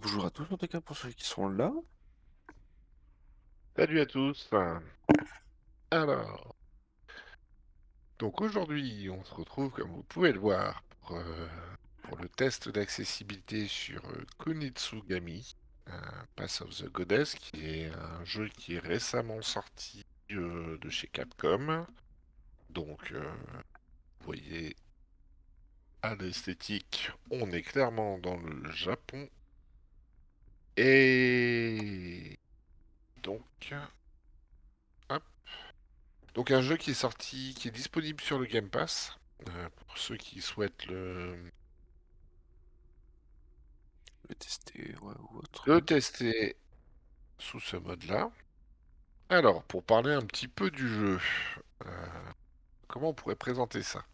Bonjour à tous en tout cas pour ceux qui sont là. Salut à tous. Alors, donc aujourd'hui, on se retrouve, comme vous pouvez le voir, pour le test d'accessibilité sur Kunitsugami, Pass of the Goddess, qui est un jeu qui est récemment sorti de chez Capcom. Donc, vous voyez, à l'esthétique, on est clairement dans le Japon. Et donc, hop. Donc un jeu qui est sorti, qui est disponible sur le Game Pass, pour ceux qui souhaitent Je vais tester ouais, ou autre. le tester sous ce mode-là. Alors, pour parler un petit peu du jeu, euh, comment on pourrait présenter ça?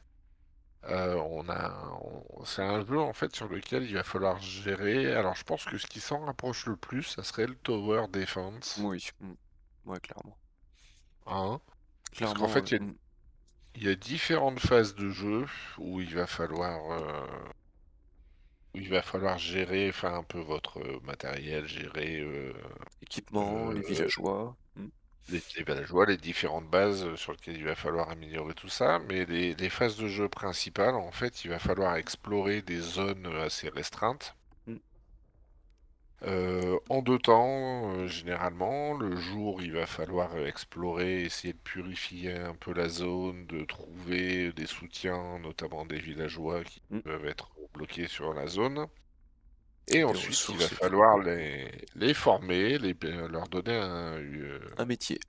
C'est un jeu en fait sur lequel il va falloir gérer. Alors, je pense que ce qui s'en rapproche le plus, ça serait le Tower Defense, Oui, ouais, clairement. hein. Parce qu'en Clairement, fait, il y a différentes phases de jeu où il va falloir gérer, enfin un peu votre matériel, gérer équipement, les euh, villageois. les villageois, les différentes bases sur lesquelles il va falloir améliorer tout ça. Mais les phases de jeu principales, en fait, il va falloir explorer des zones assez restreintes. Mm. En deux temps, généralement. Le jour, il va falloir explorer, essayer de purifier un peu la zone, de trouver des soutiens, notamment des villageois qui Mm. peuvent être bloqués sur la zone. Et Des ensuite, il va ressources et tout. falloir Ouais. les former, leur donner Un métier.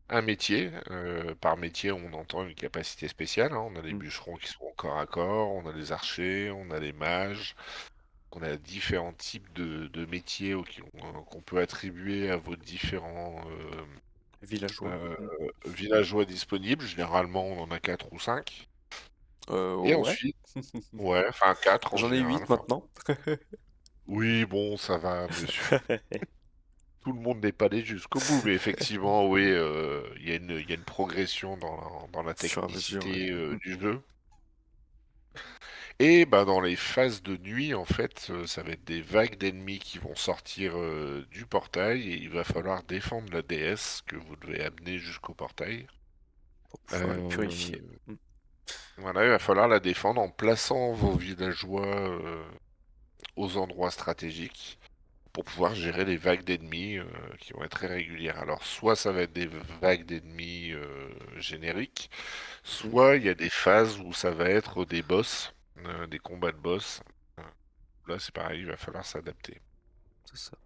un métier. Par métier, on entend une capacité spéciale, hein. On a les Mm. bûcherons qui sont au corps à corps, on a les archers, on a les mages, on a différents types de métiers qu'on peut attribuer à vos différents Villageois. villageois disponibles. Généralement, on en a 4 ou 5. Et Ouais. ensuite, ouais, enfin 4 en J'en ai général. 8 Enfin, maintenant. oui, bon, ça va, monsieur. Tout le monde n'est pas allé jusqu'au bout, mais effectivement, oui, il y a une progression dans la Au fur et à mesure, ouais. technicité du jeu. Et bah, dans les phases de nuit, en fait, ça va être des vagues d'ennemis qui vont sortir du portail et il va falloir défendre la déesse que vous devez amener jusqu'au portail. Pour pouvoir le purifier. Euh, voilà, il va falloir la défendre en plaçant vos villageois aux endroits stratégiques, pour pouvoir gérer les vagues d'ennemis qui vont être très régulières. Alors, soit ça va être des vagues d'ennemis génériques, Mm. soit il y a des phases où ça va être des boss, des combats de boss. Euh, Là, c'est pareil, il va falloir s'adapter. C'est ça.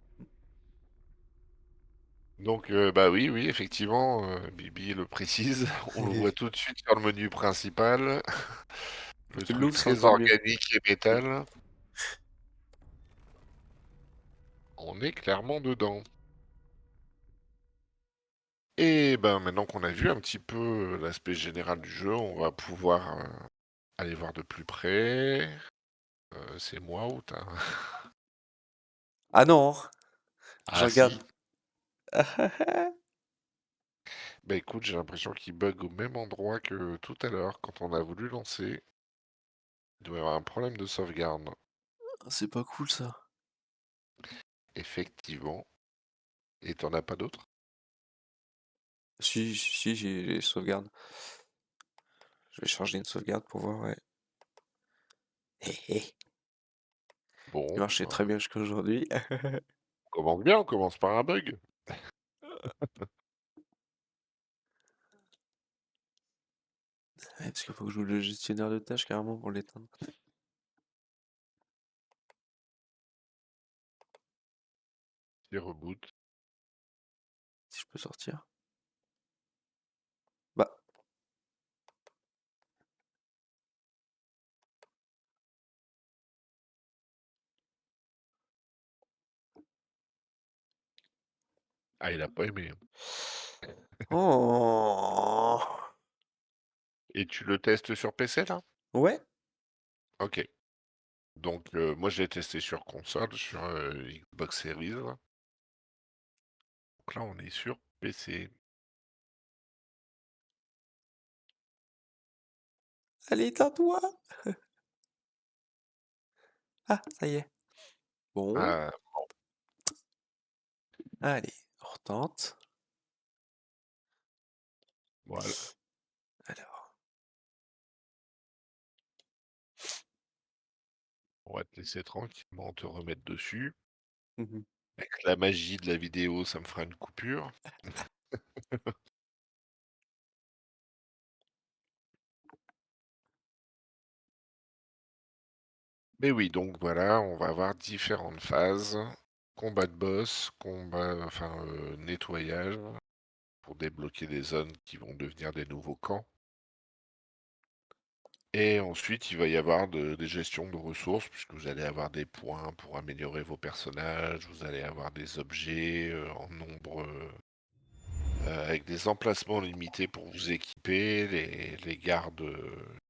Donc, bah oui, oui, effectivement, Bibi le précise, on le voit tout de suite sur le menu principal, le Tu truc l'ouvres, c'est très encore mieux. organique et métal, on est clairement dedans. Et ben maintenant qu'on a vu un petit peu l'aspect général du jeu, on va pouvoir aller voir de plus près. C'est moi ou t'as... Ah non, je Ah regarde. si. Bah écoute, j'ai l'impression qu'il bug au même endroit que tout à l'heure quand on a voulu lancer. Il doit y avoir un problème de sauvegarde. C'est pas cool ça. Effectivement. Et t'en as pas d'autres? Si, j'ai les sauvegardes. Je vais charger une sauvegarde pour voir, ouais. Hé hé. Il Bon, marchait très bien jusqu'à aujourd'hui. on commence bien, on commence par un bug. Ouais, parce qu'il faut que j'ouvre le gestionnaire de tâches carrément pour l'éteindre. Il reboot. Si je peux sortir. Bah, Ah, il a pas aimé, hein. oh. Et tu le testes sur PC là? Ouais. Ok. Donc moi je l'ai testé sur console, sur Xbox Series, là. Donc là on est sur PC. Allez, éteins-toi. Ah, ça y est. Bon, Ah, allez, on retente. voilà, Alors, on va te laisser tranquillement te remettre dessus. mmh Avec la magie de la vidéo, ça me fera une coupure. Mais oui, donc voilà, on va avoir différentes phases. Combat de boss, nettoyage pour débloquer des zones qui vont devenir des nouveaux camps. Et ensuite, il va y avoir des gestions de ressources, puisque vous allez avoir des points pour améliorer vos personnages, vous allez avoir des objets en nombre, avec des emplacements limités pour vous équiper, les gardes,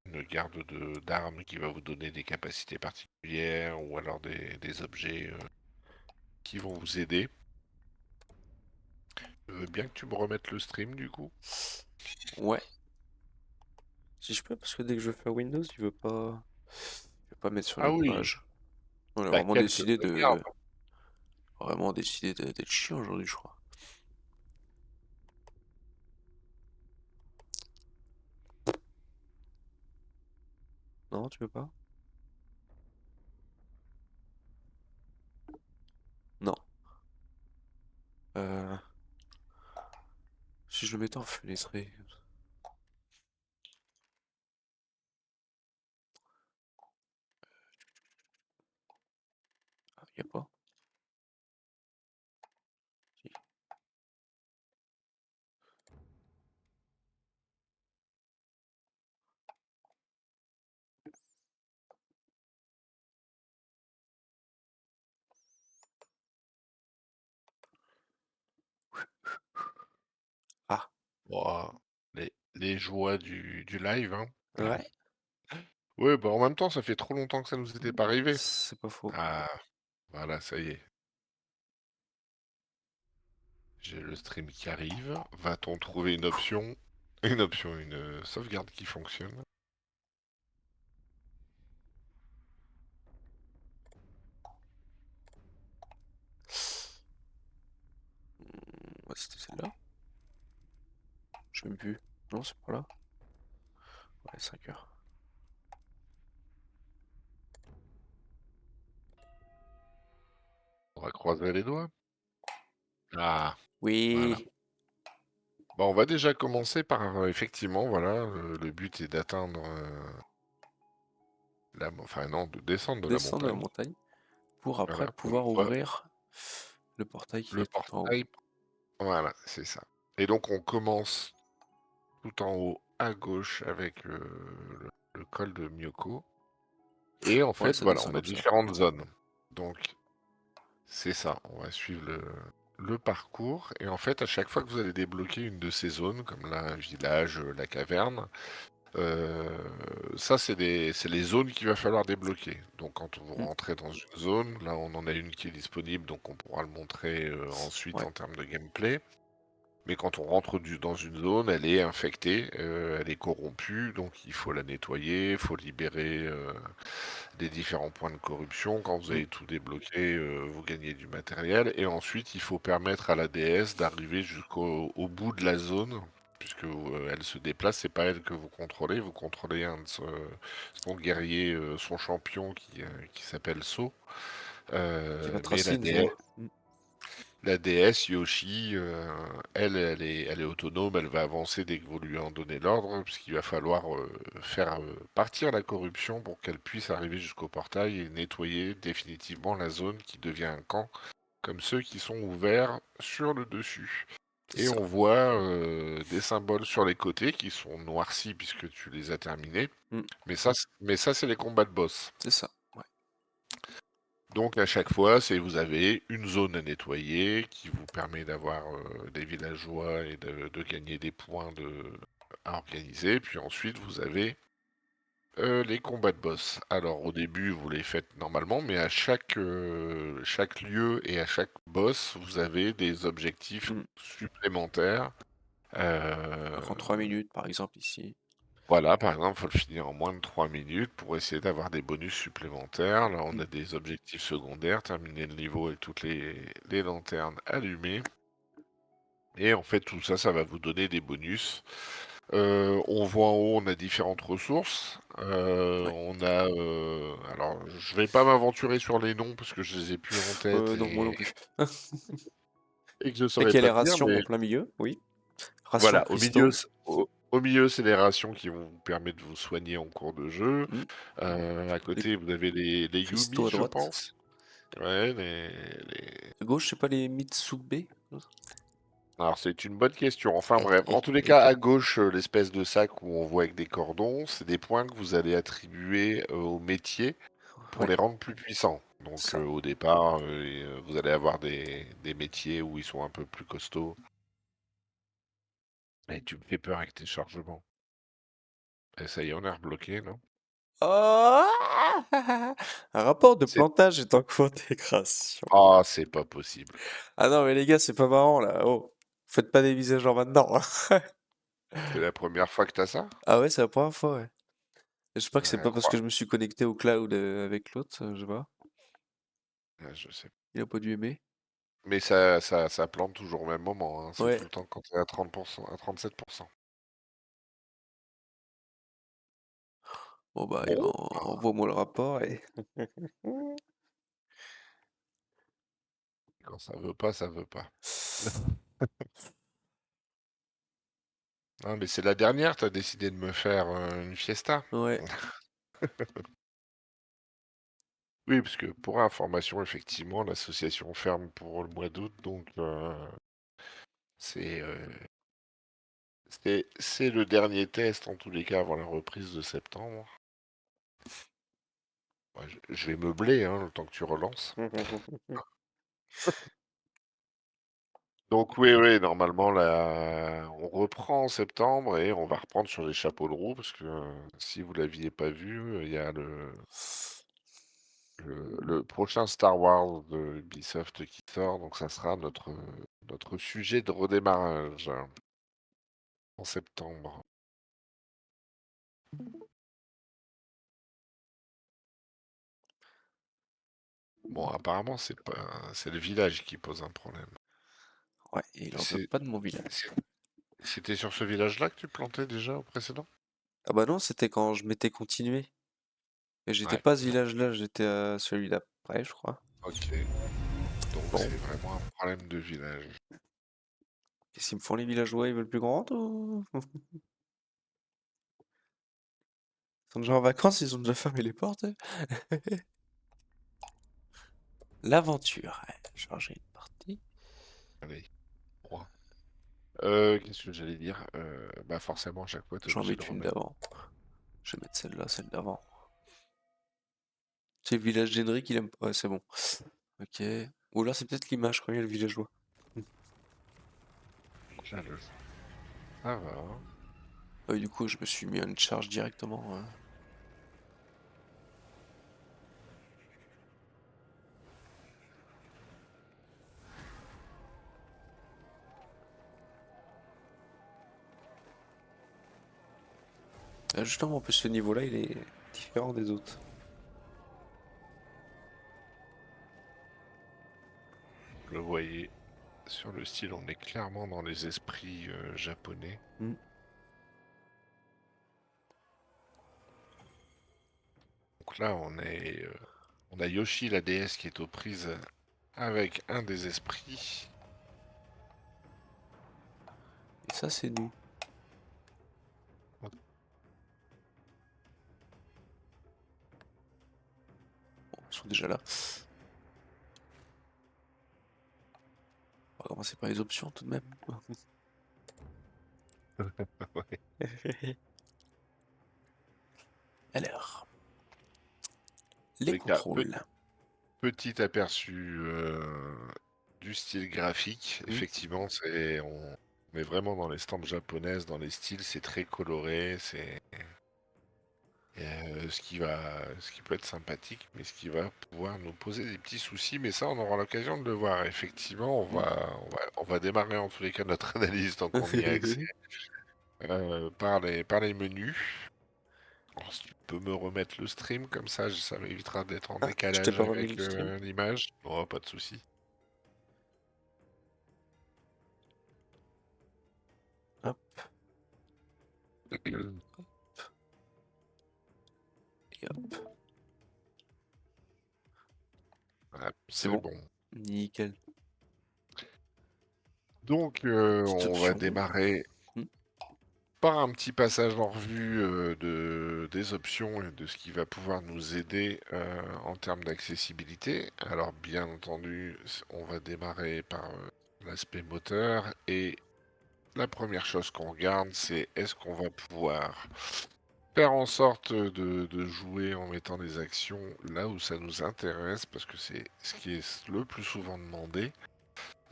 une garde d'armes qui va vous donner des capacités particulières, ou alors des objets qui vont vous aider. Je veux bien que tu me remettes le stream du coup. Ouais, si je peux, parce que dès que je fais Windows, il veut pas mettre sur Ah la oui, page. On a bah vraiment quelle décidé sauvegarde! d'être chiant aujourd'hui, je crois. Non, tu veux pas? Non. Euh, si je le mettais en fenêtré, ah, y a pas? Si. Ah, Ouah, les joies du live, hein. ouais, Ouais, bah en même temps, ça fait trop longtemps que ça nous était pas arrivé. c'est pas faux. Ah, voilà, ça y est. J'ai le stream qui arrive. Va-t-on trouver une sauvegarde qui fonctionne? Ouais, c'était celle-là? Je sais même plus. Non, c'est pas là. Ouais, 5 heures. On va croiser les doigts. Ah, voilà. Oui, Bah, on va déjà commencer par, effectivement, voilà, le but est d'atteindre, enfin non, de descendre de la descendre la montagne. montagne pour après Voilà, pouvoir ouvrir le portail qui le est tout en haut. portail, voilà, c'est ça. Et donc on commence tout en haut à gauche avec, le col de Myoko et en Ouais, fait, ça voilà, descend on a comme ça. différentes zones. Donc c'est ça, on va suivre le parcours et en fait, à chaque fois que vous allez débloquer une de ces zones, comme là, un village, la caverne, heu, ça c'est les zones qu'il va falloir débloquer. Donc quand vous Mm, rentrez dans une zone, là on en a une qui est disponible, donc on pourra le montrer, ensuite ouais, en termes de gameplay. Mais quand on rentre dans une zone, elle est infectée, elle est corrompue, donc il faut la nettoyer, il faut libérer, les différents points de corruption. Quand vous mm, avez tout débloqué, vous gagnez du matériel et ensuite il faut permettre à la déesse d'arriver jusqu'au bout de la zone puisque, elle se déplace, c'est pas elle que vous contrôlez un de son guerrier, son champion qui s'appelle So, qui va mais tracer une voie. Mm. la déesse Yoshi, elle est autonome, elle va avancer dès que vous lui en donnez l'ordre, puisqu'il va falloir, faire, partir la corruption pour qu'elle puisse arriver jusqu'au portail et nettoyer définitivement la zone qui devient un camp, comme ceux qui sont ouverts sur le dessus. C'est Et ça. on voit, des symboles sur les côtés qui sont noircis puisque tu les as terminés, Mm, mais ça c'est les combats de boss. c'est ça. Ouais. Donc à chaque fois, vous avez une zone à nettoyer qui vous permet d'avoir, des villageois et de gagner des points à organiser. Puis ensuite, vous avez, les combats de boss. Alors au début, vous les faites normalement, mais à chaque lieu et à chaque boss, vous avez des objectifs Mm. supplémentaires. Donc en 3 minutes, par exemple, ici. Voilà, par exemple, il faut le finir en moins de 3 minutes pour essayer d'avoir des bonus supplémentaires. Là, on Mmh. a des objectifs secondaires, terminer le niveau avec toutes les lanternes allumées. Et en fait, tout ça, ça va vous donner des bonus. On voit en haut, on a différentes ressources. Ouais. On a, alors je vais pas m'aventurer sur les noms parce que je les ai plus en tête Non, moi non et plus. et que je Et saurais qu'il y a pas les te dire, rations mais en plein milieu, oui. Rations, voilà, cristaux. au milieu, c'est les rations qui vont vous permettre de vous soigner en cours de jeu. Mmh. À Les côté, vous avez les cristaux Yumis, à je droite. pense. Ouais, les À gauche, c'est pas les Mitsube? alors c'est une bonne question. Enfin Eh, bref, en eh, tous les cas, OK. à gauche, l'espèce de sac où on voit avec des cordons, c'est des points que vous allez attribuer, aux métiers pour Ouais, les rendre plus puissants. Donc, ça. au départ, vous allez avoir des métiers où ils sont un peu plus costauds. Et tu me fais peur avec tes chargements. Et ça y est, on est rebloqué, non? Oh! Un rapport de C'est plantage est en cours d'intégration. Ah, c'est pas possible. Ah non, mais les gars, c'est pas marrant là. Oh, faites pas des visages en maintenant, hein. C'est la première fois que t'as ça? Ah ouais, c'est la première fois, ouais. J'espère que c'est pas parce que Incroyable. je me suis connecté au cloud avec l'autre, je sais pas. Je sais. Il a pas dû aimer. Mais ça plante toujours au même moment, hein. C'est Ouais. tout le temps quand tu es à 30 à 37. Bon bah, eh ben, Bon, envoie-moi le rapport et quand ça veut pas, ça veut pas. Non, mais c'est la dernière, tu as décidé de me faire, une fiesta? Ouais. Oui, parce que pour information, effectivement, l'association ferme pour le mois d'août, donc c'est, c'est le dernier test, en tous les cas, avant la reprise de septembre. Ouais, je vais meubler, hein, le temps que tu relances. Donc oui, oui, normalement, là, on reprend en septembre et on va reprendre sur les chapeaux de roue parce que, si vous l'aviez pas vu, il y a le prochain Star Wars de Ubisoft qui sort, donc ça sera notre sujet de redémarrage en septembre. Bon, apparemment, c'est le village qui pose un problème. Ouais, et il en veut C'est pas de mon village. c'est C'était sur ce village-là que tu plantais déjà au précédent? Ah bah non, c'était quand je m'étais continué. Et j'étais Ouais, pas à ce non, village-là, j'étais à celui d'après, je crois. OK. Donc Bon, c'est vraiment un problème de village. qu'est-ce qu'ils me font les villageois? Ils veulent plus grand ou... Ils sont déjà en vacances, ils ont déjà fermé les portes, eux. L'aventure. Ouais, changer une partie. Allez, 3. Qu'est-ce que j'allais dire? Bah, forcément, à chaque fois, tu es J'en obligé mets de une remettre. d'avant. Je vais mettre celle-là, celle d'avant. C'est le village d'Henrik, il aime pas. Ouais, c'est bon. Ok. Ou là, c'est peut-être l'image quand il y a le villageois. Jaloux. Ça va, hein. Ah oui, du coup, je me suis mis à une charge directement. Justement, en plus, ce niveau-là, il est différent des autres. Vous le voyez sur le style, on est clairement dans les esprits, japonais. Hmm. Donc là, on a Yoshi, la déesse, qui est aux prises avec un des esprits. Et ça, c'est nous. Bon, ils sont déjà là. On va commencer par les options tout de même. Ouais. Alors, En les les cas, contrôles. petit aperçu, du style graphique. Hmm. Effectivement, on est vraiment dans les stampes japonaises, dans les styles, c'est très coloré, ce qui peut être sympathique, mais ce qui va pouvoir nous poser des petits soucis, mais ça, on aura l'occasion de le voir. Effectivement, Hmm. on va démarrer en tous les cas notre analyse tant qu'on y a accès. par les menus. Alors, si tu peux me remettre le stream, comme ça m'évitera d'être en Ah, je t'ai décalage pas remis le avec stream? l'image. Oh, pas de souci. Hop, et hop. Voilà, C'est c'est bon, bon. nickel. Donc, Petite on va option. démarrer Mmh, par un petit passage en revue des options et de ce qui va pouvoir nous aider en termes d'accessibilité. Alors, bien entendu, on va démarrer par l'aspect moteur et la première chose qu'on regarde, c'est est-ce qu'on va pouvoir faire en sorte de jouer en mettant des actions là où ça nous intéresse, parce que c'est ce qui est le plus souvent demandé.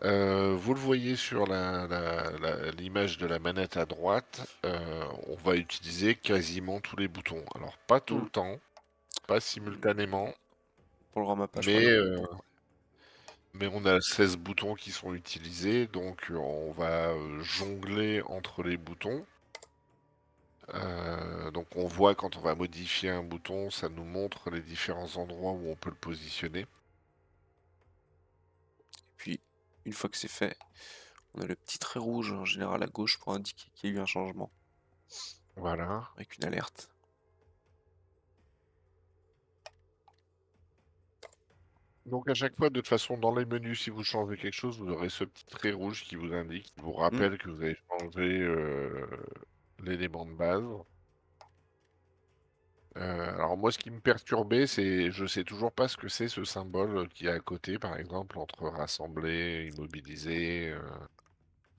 Vous le voyez sur l'image de la manette à droite, on va utiliser quasiment tous les boutons. Alors pas tout mmh, le temps, pas mmh, simultanément, pour le ramappage, pas mais, non. heu, mais on a 16 boutons qui sont utilisés, donc on va, jongler entre les boutons. Donc on voit quand on va modifier un bouton, ça nous montre les différents endroits où on peut le positionner. Puis, une fois que c'est fait, on a le petit trait rouge en général à gauche pour indiquer qu'il y a eu un changement, Voilà. avec une alerte. Donc à chaque fois, de toute façon, dans les menus, si vous changez quelque chose, vous aurez ce petit trait rouge qui vous indique, qui vous Mmh, rappelle que vous avez changé l'élément de base. Alors moi, ce qui me perturbait, c'est je sais toujours pas ce que c'est ce symbole qui est à côté, par exemple, entre rassembler, immobiliser.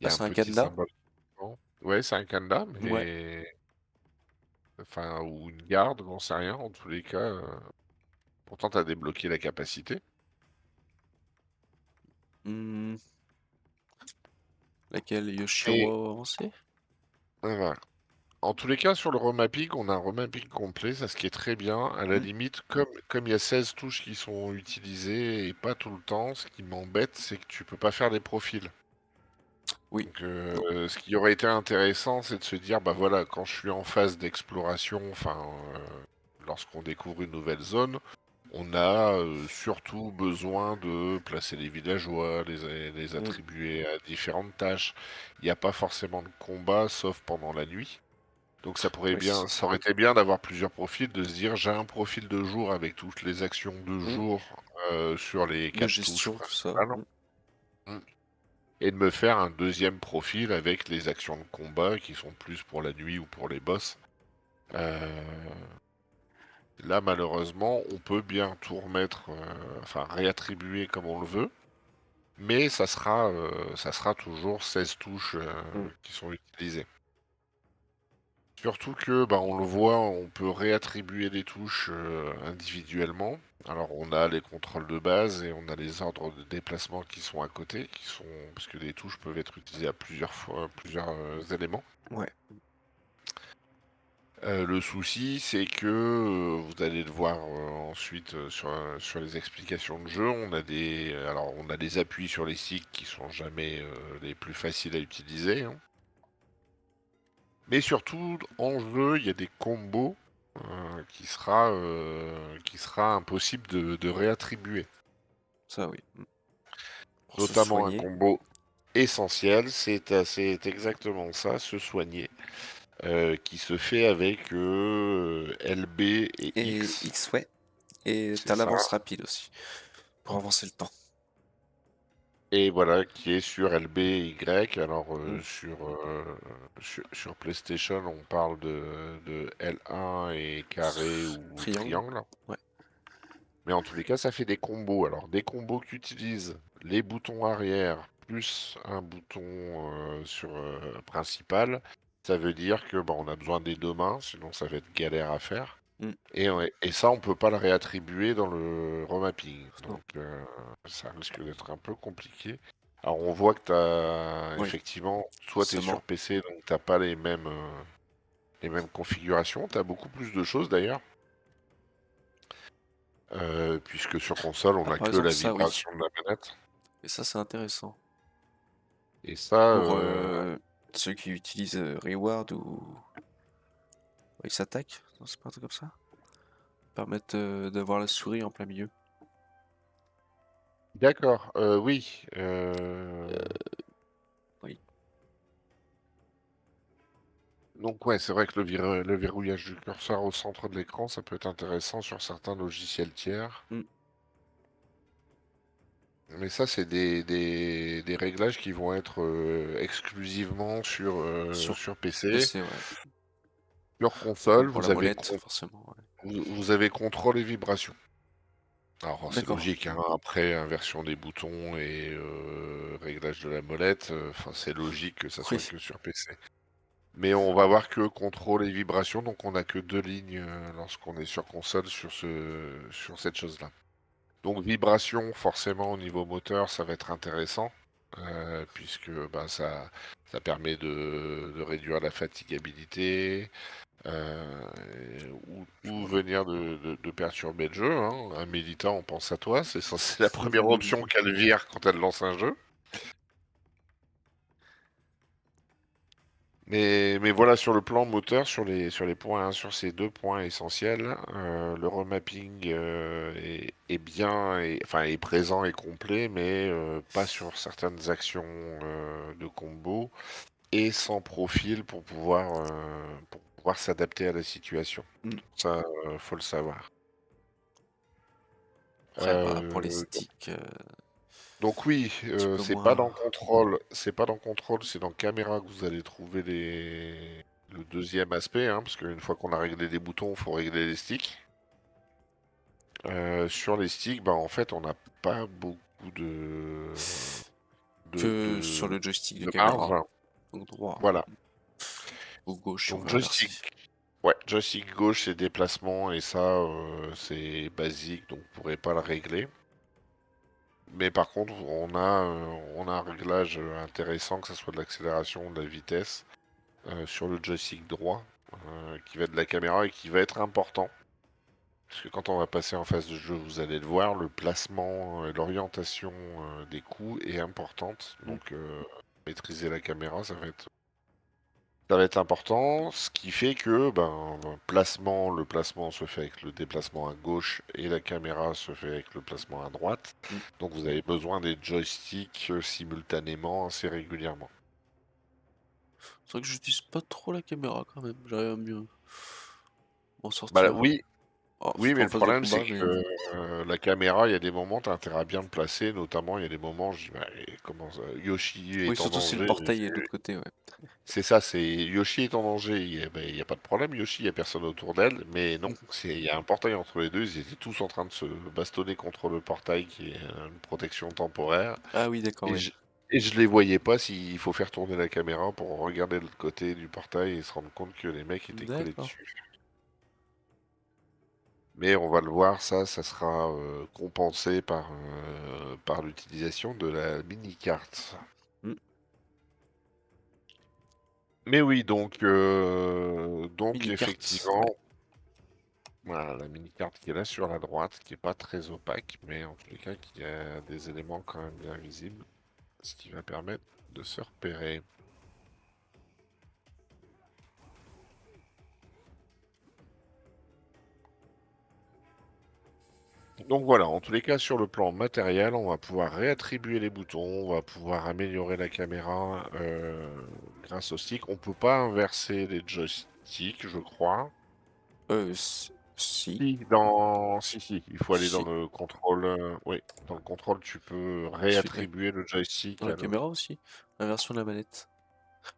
Il y ah, a un c'est un petit cadenas? symbole. Ouais, c'est un cadenas, Ouais, mais enfin, ou une garde, j'en sais rien. En tous les cas, pourtant, tu as débloqué la capacité. mmh, laquelle? Et Yoshiro avancé? voilà. En tous les cas, sur le remapping, on a un remapping complet, ça, ce qui est très bien. À la Mmh, limite, comme il y a 16 touches qui sont utilisées et pas tout le temps, ce qui m'embête, c'est que tu peux pas faire des profils. oui, Donc, non, ce qui aurait été intéressant, c'est de se dire, bah voilà, quand je suis en phase d'exploration, enfin, lorsqu'on découvre une nouvelle zone, on a surtout besoin de placer les villageois, les mmh, attribuer à différentes tâches. Il n'y a pas forcément de combat, sauf pendant la nuit. Donc oui, ça aurait été bien d'avoir plusieurs profils, de se dire j'ai un profil de jour avec toutes les actions de mmh, jour sur les de 4 touches gestion, tout ça, principales. Mm. Et de me faire un deuxième profil avec les actions de combat qui sont plus pour la nuit ou pour les boss. Euh, Là, malheureusement, on peut bien tout remettre, enfin réattribuer comme on le veut, mais ça sera toujours 16 touches mmh, qui sont utilisées. Surtout que, bah, on le voit, on peut réattribuer des touches individuellement. Alors, on a les contrôles de base et on a les ordres de déplacement qui sont à côté, parce que les touches peuvent être utilisées à plusieurs fois, plusieurs éléments. ouais, Le souci, c'est que vous allez le voir ensuite sur les explications de jeu. Alors, on a des appuis sur les cycles qui sont jamais les plus faciles à utiliser, hein. Mais surtout, en jeu, il y a des combos qui sera impossible de réattribuer. ça oui, mmh, pour se Notamment un soigner combo essentiel, c'est exactement ça, se soigner, qui se fait avec LB et et X. X, ouais, et C'est tu ça. l'avance rapide aussi, pour avancer le temps. Et voilà, qui est sur LB et Y. Alors Mmh, sur PlayStation, on parle de L1 et carré ou triangle, triangle. ouais, Mais en tous les cas, ça fait des combos. Alors, des combos qui utilisent les boutons arrière plus un bouton principal, ça veut dire que bah, on a besoin des deux mains, sinon ça va être galère à faire. mmh, Et ça, on peut pas le réattribuer dans le remapping. non, Donc, ça risque d'être un peu compliqué. Alors, on voit que tu as oui, effectivement, soit tu es sur forcément. PC, donc t'as pas les mêmes configurations. Tu as beaucoup plus de choses d'ailleurs. Puisque sur console, on Ah, n'a par que exemple la ça oui, vibration de la manette. et ça c'est intéressant Et ça, pour, ouais. Ceux qui utilisent, Reward ou ils s'attaquent? Non, c'est pas un truc comme ça? Permettent, d'avoir la souris en plein milieu. D'accord, oui, Oui, donc ouais, c'est vrai que le verrouillage du curseur au centre de l'écran, ça peut être intéressant sur certains logiciels tiers. mmh, Mais ça, c'est des réglages qui vont être, exclusivement sur sur PC. PC, ouais. Sur Comme console, pour la molette, forcément, ouais. vous avez contrôle et vibration. Alors c'est D'accord. logique, hein, après inversion des boutons et réglage de la molette, enfin c'est logique que ça soit Oui, que sur PC. Mais on va voir que contrôle et vibration, donc on a que 2 lignes, lorsqu'on est sur console sur cette chose-là. Donc vibration, forcément au niveau moteur, ça va être intéressant, puisque, bah, ça permet de réduire la fatigabilité, ou venir de perturber le jeu, hein. Un méditant, on pense à toi, c'est la première option qu'elle vire quand elle lance un jeu. Mais voilà, sur le plan moteur, sur les points, hein, sur ces 2 points essentiels, le remapping, est bien et enfin, est présent et complet, mais pas sur certaines actions, de combo et sans profil pour pouvoir s'adapter à la situation. mmh. Ça, faut le savoir. Après, bah, pour les Donc sticks, donc oui, un petit peu c'est pas moins dans contrôle, c'est dans caméra que vous allez trouver le deuxième aspect, hein, parce qu'une fois qu'on a réglé les boutons, il faut régler les sticks. Sur les sticks, bah, en fait, on n'a pas beaucoup que sur le joystick de de marge. caméra, donc droit Voilà. ou gauche si on Donc veut inverser. joystick gauche, c'est déplacement et ça, c'est basique, donc vous pourrez pas le régler. Mais par contre, on a un réglage, intéressant, que ça soit de l'accélération ou de la vitesse, sur le joystick droit, qui va être de la caméra et qui va être important. Parce que quand on va passer en phase de jeu, vous allez le voir, le placement et l'orientation, des coups est importante. Mmh, Donc, maîtriser la caméra, ça va être important. Ce qui fait que, ben, le placement se fait avec le déplacement à gauche et la caméra se fait avec le placement à droite. mmh. Donc vous avez besoin des joysticks, simultanément assez régulièrement. C'est vrai que j'utilise pas trop la caméra quand même, j'arrive à mieux m'en Bah sortir. oui, Oh, oui, surtout mais en le phase de problème, c'est combat, que, mais la caméra, il y a des moments, tu as intérêt à bien le placer, notamment, il y a des moments, je dis: «Mais comment ça? Yoshi oui, est en surtout si le danger». portail est de l'autre côté, ouais. C'est ça, c'est Yoshi est en danger, il y a pas de problème, Yoshi, il y a personne autour d'elle, mais non, Mmh. il y a un portail entre les 2. Ils étaient tous en train de se bastonner contre le portail qui est, une protection temporaire Ah oui, d'accord, et ouais. je les voyais pas s'il faut faire tourner la caméra pour regarder de l'autre côté du portail et se rendre compte que les mecs étaient collés D'accord. dessus. Mais on va le voir, ça sera, compensé par l'utilisation de la mini-carte. Mmh. Mais oui, donc Mini-carte, ouais. effectivement, voilà, la mini-carte qui est là sur la droite, qui est pas très opaque, mais en tous les cas qui a des éléments quand même bien visibles, ce qui va permettre de se repérer. Donc voilà, en tous les cas sur le plan matériel, on va pouvoir réattribuer les boutons, on va pouvoir améliorer la caméra, grâce au stick. On peut pas inverser les joysticks, je crois. Si, Si, il faut aller dans si. le contrôle, oui, dans le contrôle, tu peux Il suffit de la réattribuer le joystick dans la à caméra l'autre. aussi? Inversion de la manette?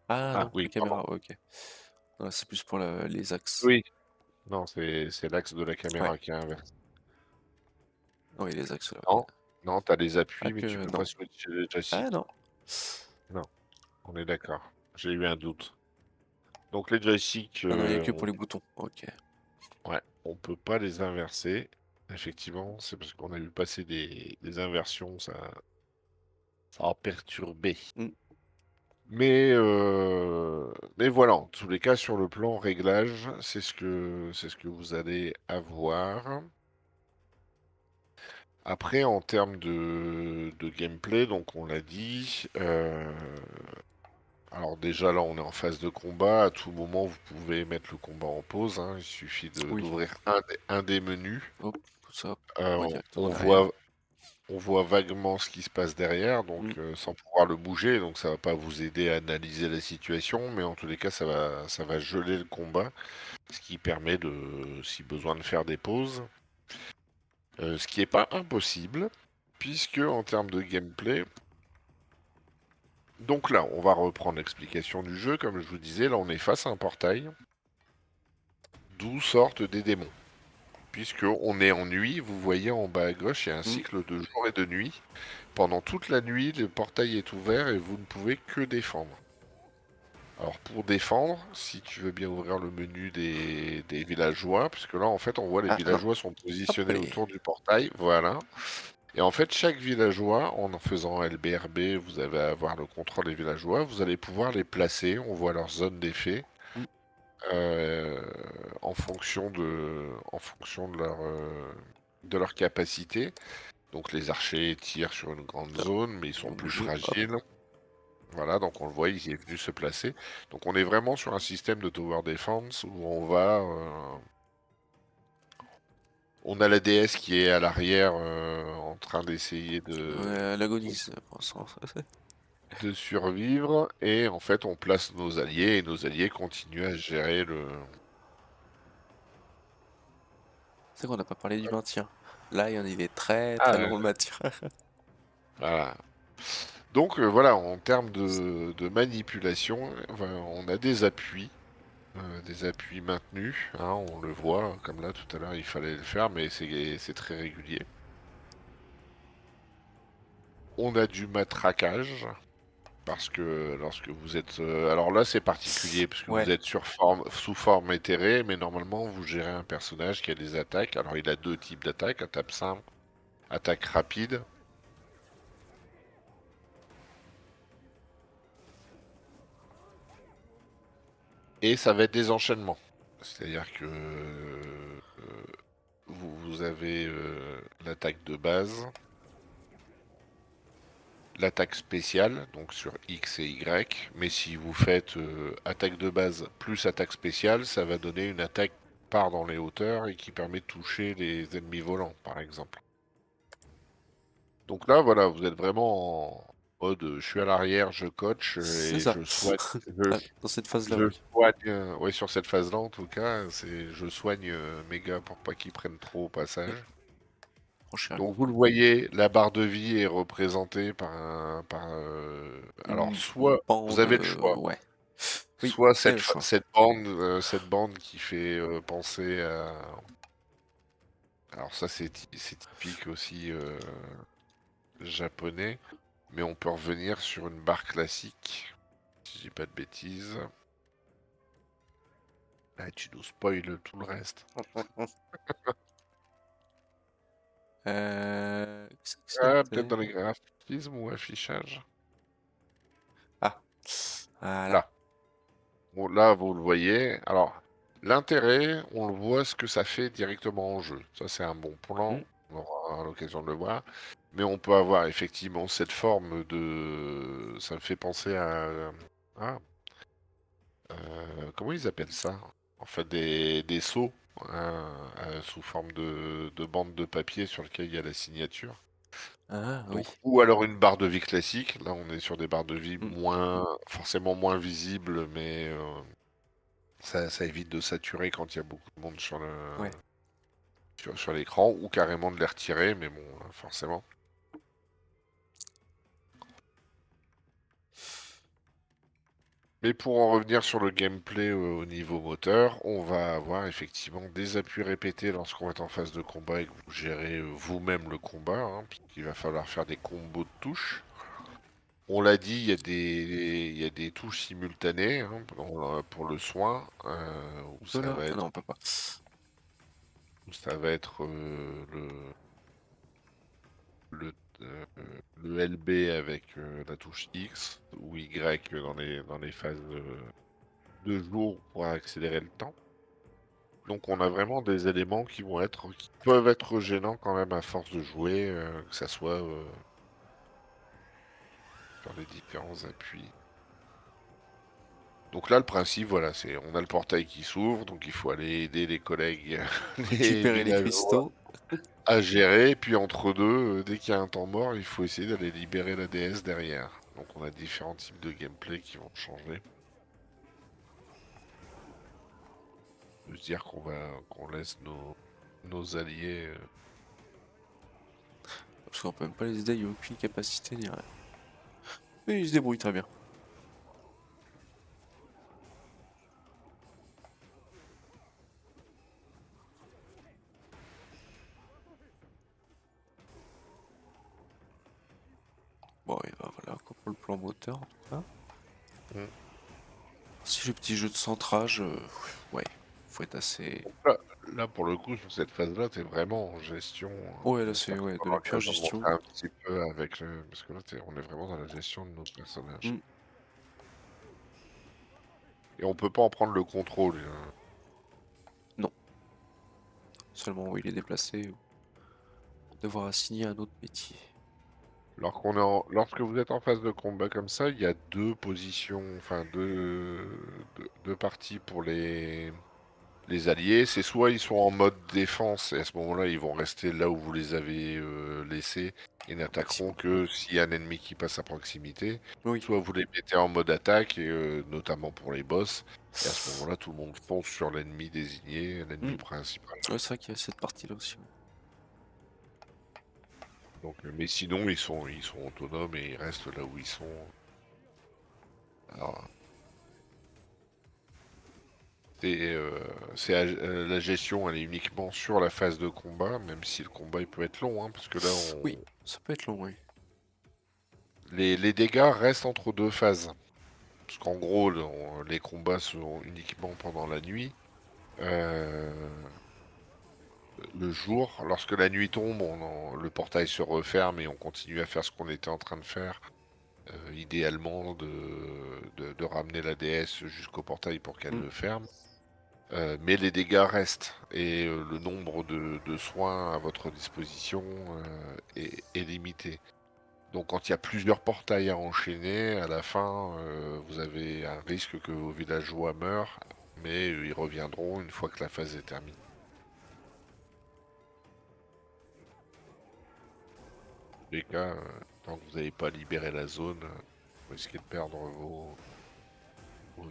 Ah Ah non, la oui, pardon. caméra, ouais, OK. Ouais, c'est plus pour la les axes. Oui, non, c'est l'axe de la Ouais, caméra qui est inversé. oui, les axes, là, OK. Non, non, tu as les Ah appuis, mais tu que peux non. pas switcher le Ah joystick. non. Non, on est d'accord. J'ai eu un doute. Donc les joysticks, Ah non, il y a que pour les boutons. OK. on peut pas les inverser. Effectivement, c'est parce qu'on a vu passer des inversions, ça a perturbé. Mmh. Mais voilà, en tous les cas, sur le plan réglage, c'est ce que vous allez avoir. Après, en termes de gameplay, donc on l'a dit, Alors déjà là, on est en phase de combat. À tout moment, vous pouvez mettre le combat en pause, hein. Il suffit Oui. d'ouvrir un des menus. Hop, tout ça, on va Euh, directement on derrière. voit, on voit vaguement ce qui se passe derrière, donc Mm. sans pouvoir le bouger. Donc ça va pas vous aider à analyser la situation, mais en tous les cas, ça va geler le combat, ce qui permet de, si besoin, de faire des pauses. Ce qui est pas impossible, puisque en termes de gameplay, donc là, on va reprendre l'explication du jeu. Comme je vous disais, là, on est face à un portail, d'où sortent des démons. Puisque on est en nuit, vous voyez en bas à gauche, il y a un Mm. cycle de jour et de nuit. Pendant toute la nuit, le portail est ouvert et vous ne pouvez que défendre. Alors pour défendre, si tu veux bien ouvrir le menu des villageois, puisque là en fait on voit les Ah non, villageois sont hop, positionnés allez. autour du portail, voilà. Et en fait chaque villageois, en faisant LBRB, vous allez avoir le contrôle des villageois, vous allez pouvoir les placer, on voit leur zone d'effet, Mm. euh, en fonction de leur capacité. Donc les archers tirent sur une grande Hop, zone, mais ils ils sont vont plus bouger, hop. fragiles. Voilà, donc on le voit, il est venu se placer. Donc on est vraiment sur un système de tower defense où on a la déesse qui est à l'arrière en train d'essayer Elle agonise pour l'instant. de survivre et en fait on place nos alliés et nos alliés continuent à gérer le... C'est qu'on n'a pas parlé du maintien. Là, il est très Ah, très long le maintien. voilà. Donc voilà, en termes de manipulation, on a des appuis maintenus, hein, on le voit, comme là tout à l'heure il fallait le faire, mais c'est très régulier. On a du matraquage, parce que lorsque vous êtes... alors là c'est particulier, parce que vous Ouais, êtes sous forme éthérée, mais normalement vous gérez un personnage qui a des attaques. Alors il a deux types d'attaques, attaque simple, attaque rapide. Et ça va être des enchaînements. C'est-à-dire que vous avez l'attaque de base, l'attaque spéciale, donc sur X et Y, mais si vous faites attaque de base plus attaque spéciale, ça va donner une attaque part dans les hauteurs et qui permet de toucher les ennemis volants, par exemple. Donc là, voilà, vous êtes vraiment en mode je suis à l'arrière, je coach c'est et ça. Ah, dans cette phase-là, je oui. soigne, ouais, sur cette phase-là en tout cas, je soigne mes gars pour pas qu'ils prennent trop au Mm. passage. Prochain. Donc vous le voyez, la barre de vie est représentée alors Une soit vous bande, avez le choix, ouais. Oui, soit il y a le choix. cette bande qui fait penser à... Alors ça c'est typique aussi japonais, mais on peut revenir sur une barre classique, si je dis pas de bêtises. Ah, tu nous spoil tout le reste. Qu'est-ce que Ah, peut-être c'était? dans les graphismes ou affichage. Ah, voilà. Là. Bon, là, vous le voyez. Alors, l'intérêt, on le voit ce que ça fait directement en jeu. Ça, c'est un bon plan. Mm. On aura l'occasion de le voir. Mais on peut avoir effectivement cette forme de... Ça me fait penser à... Ah, comment ils appellent ça? En fait, des sceaux, hein, sous forme de bande de papier sur lequel il y a la signature. Ah oui. Donc, ou alors une barre de vie classique. Là, on est sur des barres de vie Mm. forcément moins visibles, mais ça évite de saturer quand il y a beaucoup de monde Ouais. sur l'écran, ou carrément de les retirer, mais bon, forcément. Mais pour en revenir sur le gameplay au niveau moteur, on va avoir effectivement des appuis répétés lorsqu'on est en phase de combat et que vous gérez vous-même le combat, hein, puisqu'il va falloir faire des combos de touches. On l'a dit, il y a des touches simultanées, hein, pour le soin, On peut là? Ah non, on peut pas. où ça va être le, euh, le LB avec la touche X ou Y dans les phases de jour pour accélérer le temps. Donc on a vraiment des éléments qui peuvent être gênants quand même à force de jouer, que ça soit sur les différents appuis. Donc là, le principe, voilà, c'est on a le portail qui s'ouvre, donc il faut aller aider les collègues, les Récupérer les villageois cristaux. à gérer. Puis entre deux, dès qu'il y a un temps mort, il faut essayer d'aller libérer la déesse derrière. Donc on a différents types de gameplay qui vont changer. De se dire qu'on laisse nos alliés. Parce qu'on peut même pas les aider, il n'y a aucune capacité ni rien. Mais ils se débrouillent très bien. Bon, et ben voilà, quoi pour le plan moteur en tout cas. Mm. Si le petit jeu de centrage, ouais, faut être assez. Là, pour le coup, sur cette phase-là, t'es vraiment en gestion. Ouais, là c'est J'espère ouais, qu'on de aura la pure l'occasion de gestion. montrer un petit peu avec le. Parce que là, on est vraiment dans la gestion de nos personnages. Hmm. Et on peut pas en prendre le contrôle. Non, seulement où il est déplacé, ou devoir assigner un autre métier. Lorsque vous êtes en phase de combat comme ça, il y a deux positions, enfin deux parties pour les alliés. C'est soit ils sont en mode défense et à ce moment-là ils vont rester là où vous les avez laissés et Au n'attaqueront maximum. que s'il y a un ennemi qui passe à proximité. Oui. Soit vous les mettez en mode attaque, et, notamment pour les boss. Et à ce moment-là, tout le monde fonce sur l'ennemi désigné, l'ennemi Hmm. principal. Ouais, c'est vrai qu'il y a cette partie-là aussi. Ouais. Donc, mais sinon, ils sont autonomes et ils restent là où ils sont. Alors, Et la gestion, elle est uniquement sur la phase de combat, même si le combat il peut être long, hein, parce que là, Oui, ça peut être long, oui. les dégâts restent entre deux phases. Parce qu'en gros, les combats sont uniquement pendant la nuit. Euh, le jour, lorsque la nuit tombe, le portail se referme et on continue à faire ce qu'on était en train de faire. Idéalement, de ramener la déesse jusqu'au portail pour qu'elle Hmm. le ferme. Mais les dégâts restent et le nombre de soins à votre disposition est limité. Donc quand il y a plusieurs portails à enchaîner, à la fin, vous avez un risque que vos villageois meurent, mais ils reviendront une fois que la phase est terminée. Dans tous les cas, tant que vous n'avez pas libéré la zone, vous risquez de perdre vos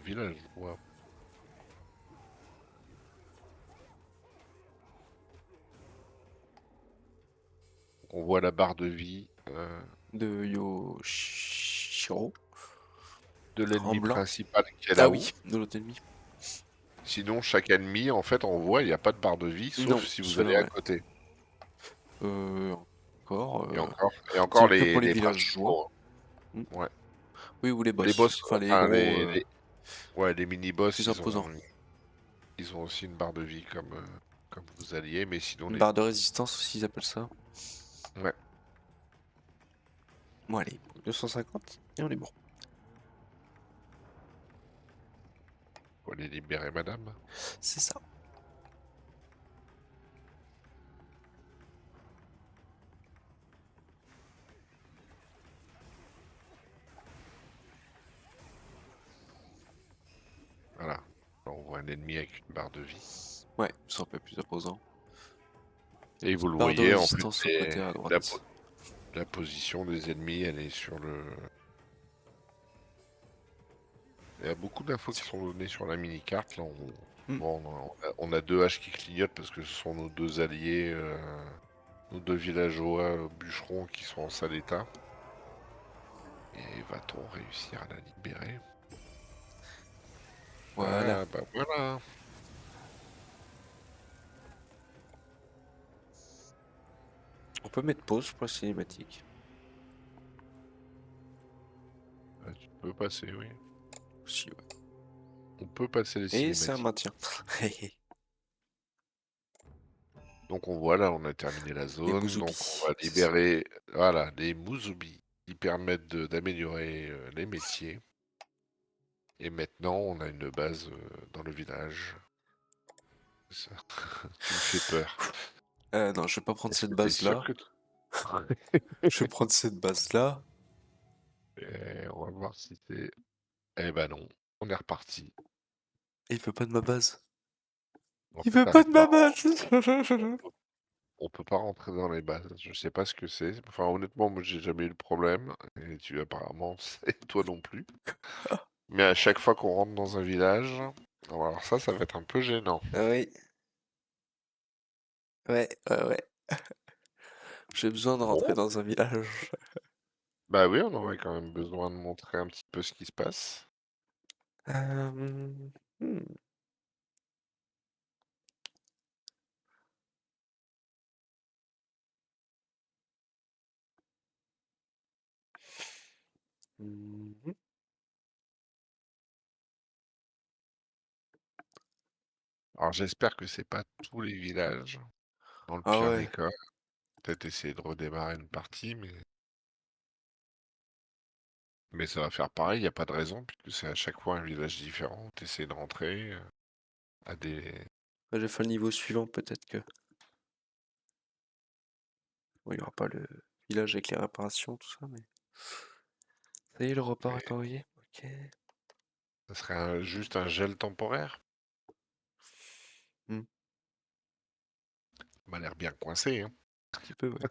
villageois. On voit la barre de vie De Yoshiro de en l'ennemi blanc. principal qui est Ah là-haut. oui, de l'autre ennemi. Sinon, chaque ennemi, en fait, on voit, il n'y a pas de barre de vie, sauf Non, si vous ceux-là, allez à ouais. côté. Encore. Et encore C'est que pour les les villageois. principaux. Hmm. Hein. Ouais. Oui, ou les Les boss. boss, Enfin, les enfin gros ouais, les mini-boss, plus imposants. ils ont aussi une barre de vie comme vous alliez, mais sinon Une les. barre de résistance aussi, ils appellent ça. Ouais. Bon, allez, 250 et on est bon. Faut les libérer, madame. C'est ça. Voilà. Là, on voit un ennemi avec une barre de vie. Ouais, c'est un peu plus imposant. Et vous le Barre de voyez, en fait, résistance au côté à droite. la position des ennemis, elle est sur le. Il y a beaucoup d'infos qui sont données sur la mini-carte. Là, Hmm. bon, on a deux haches qui clignotent parce que ce sont nos deux alliés, nos deux villageois bûcherons qui sont en sale état. Et va-t-on réussir à la libérer? Voilà. Ah, bah voilà. On peut mettre pause pour la cinématique. Ah, tu peux passer, oui. Aussi, ouais. On peut passer les Et c'est un cinématiques. maintien. Donc on voit là, on a terminé la Les zone. Donc on Muzubi, va c'est ça. libérer, voilà, les Muzubi qui permettent d'améliorer les métiers. Et maintenant, on a une base dans le village. Ça. Tu me fais peur. Non, je vais pas prendre Est-ce cette que t'es sûr base-là. que Je vais prendre cette base-là. On va voir si c'est. Eh ben non. On est reparti. Il veut pas de ma base. En Il fait, veut pas t'arrives de pas ma base! on peut pas rentrer dans les bases. Je sais pas ce que c'est. Enfin, honnêtement, moi, j'ai jamais eu de problème et tu apparemment, c'est toi non plus. Mais à chaque fois qu'on rentre dans un village, alors ça va être un peu gênant. Ah oui, ouais. J'ai besoin de rentrer Bon, dans un village. bah oui, on aurait quand même besoin de montrer un petit peu ce qui se passe. Mmh. Mmh mh. Alors j'espère que c'est pas tous les villages. Dans le Ah pire des ouais, cas, peut-être essayer de redémarrer une partie, mais ça va faire pareil, il y a pas de raison puisque c'est à chaque fois un village différent. Tu essaies de rentrer, à des j'ai fait le niveau suivant, peut-être que bon, il y aura pas le village avec les réparations, tout ça, mais ça y est, le repas mais réparé. OK. ça serait juste un gel temporaire? Mmh. M'a l'air bien coincé, hein. Un petit peu, ouais.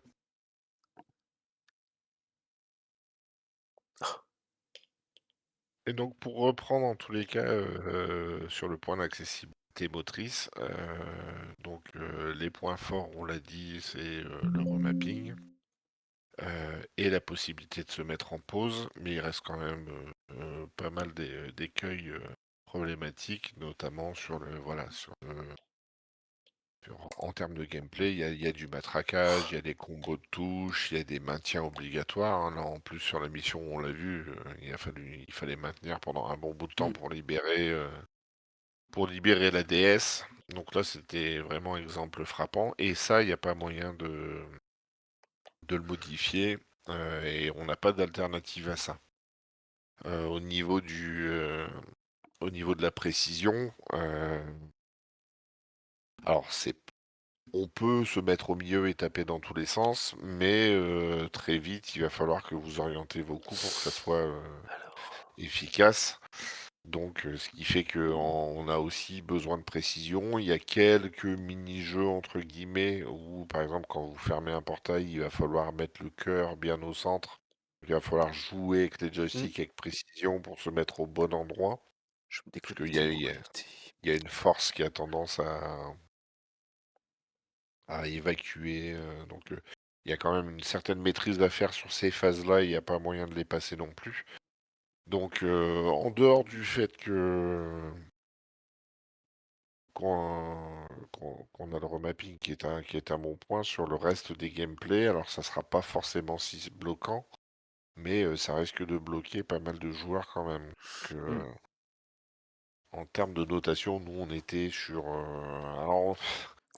Et donc pour reprendre en tous les cas, sur le point d'accessibilité motrice, les points forts, on l'a dit, c'est, le remapping, et la possibilité de se mettre en pause, mais il reste quand même, pas mal d'écueils, problématiques, notamment sur le voilà, en termes de gameplay, il y a du matraquage, il y a des combos de touches, il y a des maintiens obligatoires, hein. Là, en plus, sur la mission, on l'a vu, il fallait maintenir pendant un bon bout de temps Mmh. pour libérer la déesse. Donc là, c'était vraiment exemple frappant. Et ça, il n'y a pas moyen de le modifier. Et on n'a pas d'alternative à ça. Au niveau au niveau de la précision, alors on peut se mettre au milieu et taper dans tous les sens, mais très vite, il va falloir que vous orientez vos coups pour que ça soit Alors, efficace. Donc, ce qui fait qu'on a aussi besoin de précision. Il y a quelques mini-jeux entre guillemets où, par exemple, quand vous fermez un portail, il va falloir mettre le cœur bien au centre. Il va falloir jouer avec les mmh, joysticks avec précision pour se mettre au bon endroit. je me Parce déclenche qu'il y des a, il y a- mobilités. il y a une force qui a tendance à évacuer. Il y a quand même une certaine maîtrise à faire sur ces phases-là. Il n'y a pas moyen de les passer non plus. Donc, en dehors du fait qu'on a le remapping qui est un bon point sur le reste des gameplays. Alors ça sera pas forcément si bloquant, mais ça risque de bloquer pas mal de joueurs quand même. Mmh. En termes de notation, nous on était sur alors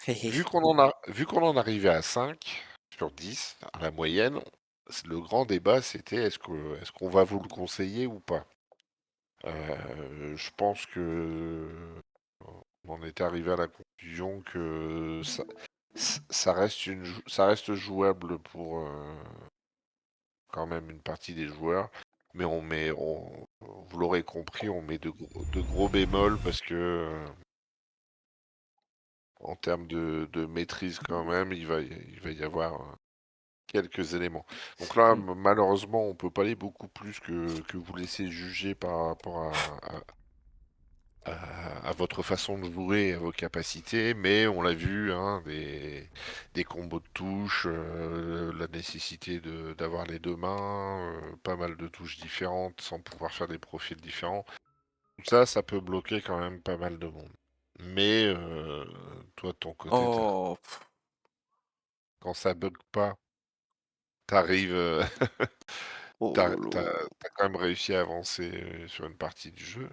Hé hé. vu qu'on en arrivait à 5 sur 10 à la moyenne, le grand débat c'était est-ce qu'on va vous le conseiller ou pas? Je pense que on en était arrivé à la conclusion que ça reste ça reste jouable pour quand même une partie des joueurs, mais vous l'aurez compris, on met de gros bémols parce que en termes de maîtrise quand même, il va y avoir quelques éléments. Donc là, Mmh. malheureusement, on peut pas aller beaucoup plus que vous laisser juger par rapport à votre façon de jouer et à vos capacités, mais on l'a vu, hein, des combos de touches, la nécessité d'avoir les deux mains, pas mal de touches différentes sans pouvoir faire des profils différents. Tout ça, ça peut bloquer quand même pas mal de monde. Mais toi, de ton côté, Oh! quand ça bug pas, t'arrives, Oh lolo. t'as quand même réussi à avancer sur une partie du jeu.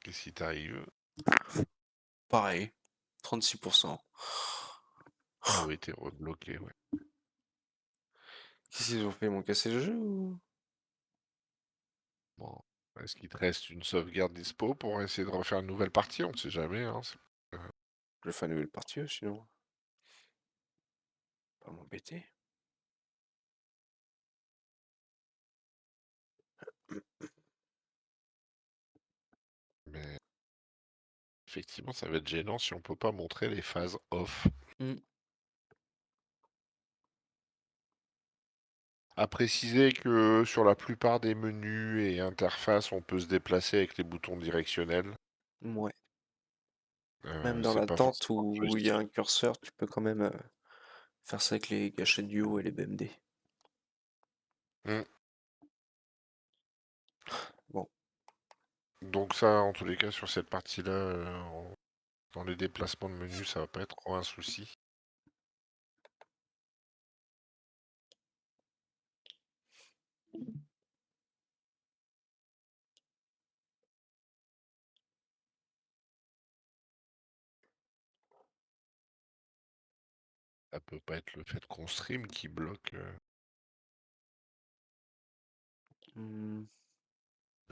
Qu'est-ce qui t'arrive? Pareil, 36%. Ah oui, t'es rebloqué, ouais. Qu'est-ce qu'ils ont fait? Ils m'ont cassé le jeu ou? Bon, est-ce qu'il te reste une sauvegarde dispo pour essayer de refaire une nouvelle partie? On ne sait jamais, hein. Euh, Je vais faire une nouvelle partie, sinon, pas m'embêter. Effectivement, ça va être gênant si on peut pas montrer les phases off. Mmh. À préciser que sur la plupart des menus et interfaces, on peut se déplacer avec les boutons directionnels. Mouais. Même dans C'est la pas tente forcément le où il y a un joystick. curseur, tu peux quand même, faire ça avec les gâchettes du haut et les BMD. Mmh. Bon, Donc ça, en tous les cas, sur cette partie-là, dans les déplacements de menu, ça va pas être trop un souci. Ça peut pas être le fait qu'on stream qui bloque, mmh, dans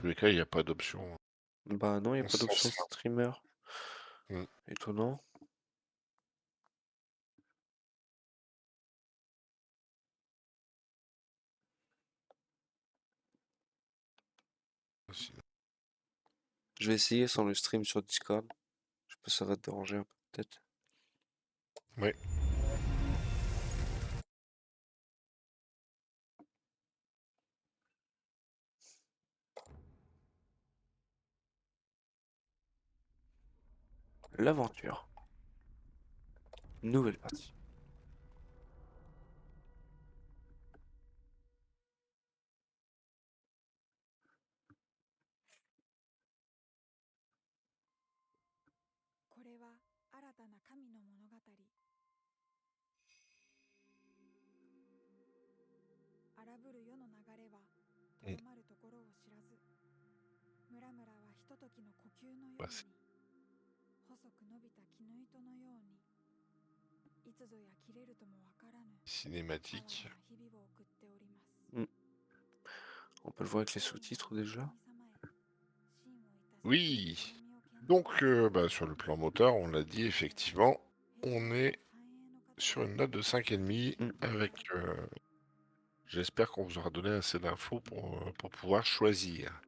tous les cas, il y a pas d'option bah, non, il y a en pas ce d'option sens-là. streamer. Mmh. Étonnant. Sinon Je vais essayer sans le stream sur Discord. Je sais pas si ça va te déranger un peu, peut-être? ouais, L'aventure. Nouvelle partie. これは新たな神の物語。荒ぶる世の流れはとどまるところを知らず、ムラムラはひとときの呼吸のよう bah, に、c'est 細く伸びた絹糸のように、いつぞや切れるともわからぬ哀れ cinématique. な日々を送っております。 Mmh. On peut le voir avec les sous-titres déjà. Oui! Donc, bah, sur le plan moteur, on l'a dit, effectivement, on est sur une note de 5,5 Mmh. avec, j'espère qu'on vous aura donné assez d'infos pour pouvoir choisir.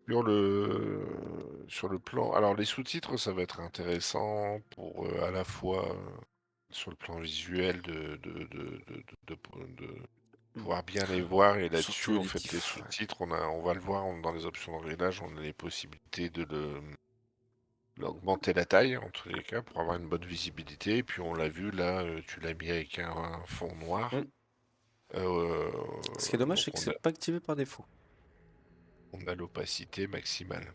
Sur le plan alors les sous-titres, ça va être intéressant pour, à la fois, sur le plan visuel de Mmh. pouvoir bien les voir et là-dessus, Surtout en fait, les auditif, ouais. sous-titres, on va le voir dans les options de réglage, on a les possibilités d'augmenter la taille, en tous les cas, pour avoir une bonne visibilité et puis on l'a vu là, tu l'as mis avec un fond noir, Mmh. Ce qui est dommage, donc c'est que c'est pas activé par défaut. on a l'opacité maximale.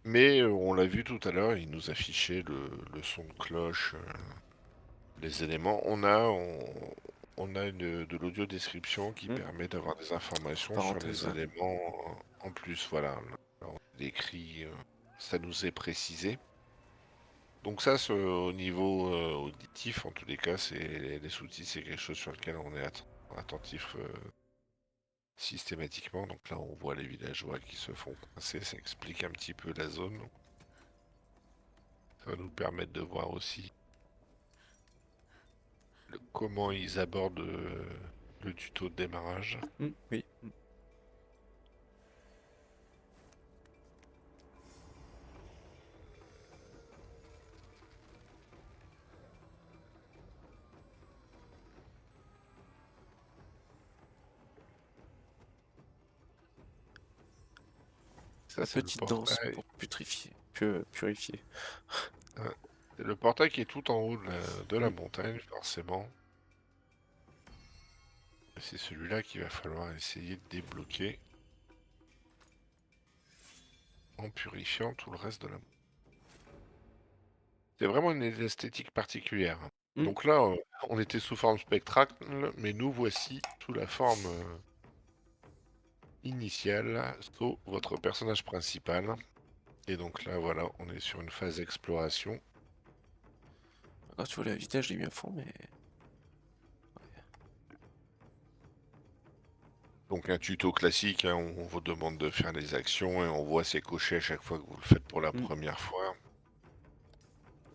Mais, on l'a vu tout à l'heure, il nous affichait le son de cloche, les éléments. On a de l'audio description qui Mmh. permet d'avoir des informations sur Parenthèse, les ouais. éléments en plus, voilà. Là, on décrit, ça nous est précisé. Donc ça, au niveau, auditif, en tous les cas, c'est les sous-titres, c'est quelque chose sur lequel on est attentif, systématiquement. Donc là, on voit les villageois qui se font coincer, ça explique un petit peu la zone. Ça va nous permettre de voir aussi comment ils abordent, le tuto de démarrage. Mmh, oui. Mmh. Ça, La c'est le petite danse portail. pour purifier. Ouais. C'est le portail qui est tout en haut de la Mmh. montagne, forcément. Et c'est celui-là qu'il va falloir essayer de débloquer en purifiant tout le reste de la montagne. C'est vraiment une esthétique particulière, hein. Mmh. Donc là, on était sous forme spectrale, mais nous voici sous la forme, initiale, sous votre personnage principal. Et donc là, voilà, on est sur une phase exploration. Alors tu vois, la vitesse, je l'ai mis à fond, mais Donc un tuto classique, hein, on vous demande de faire les actions et on voit c'est coché à chaque fois que vous le faites pour la mmh. première fois.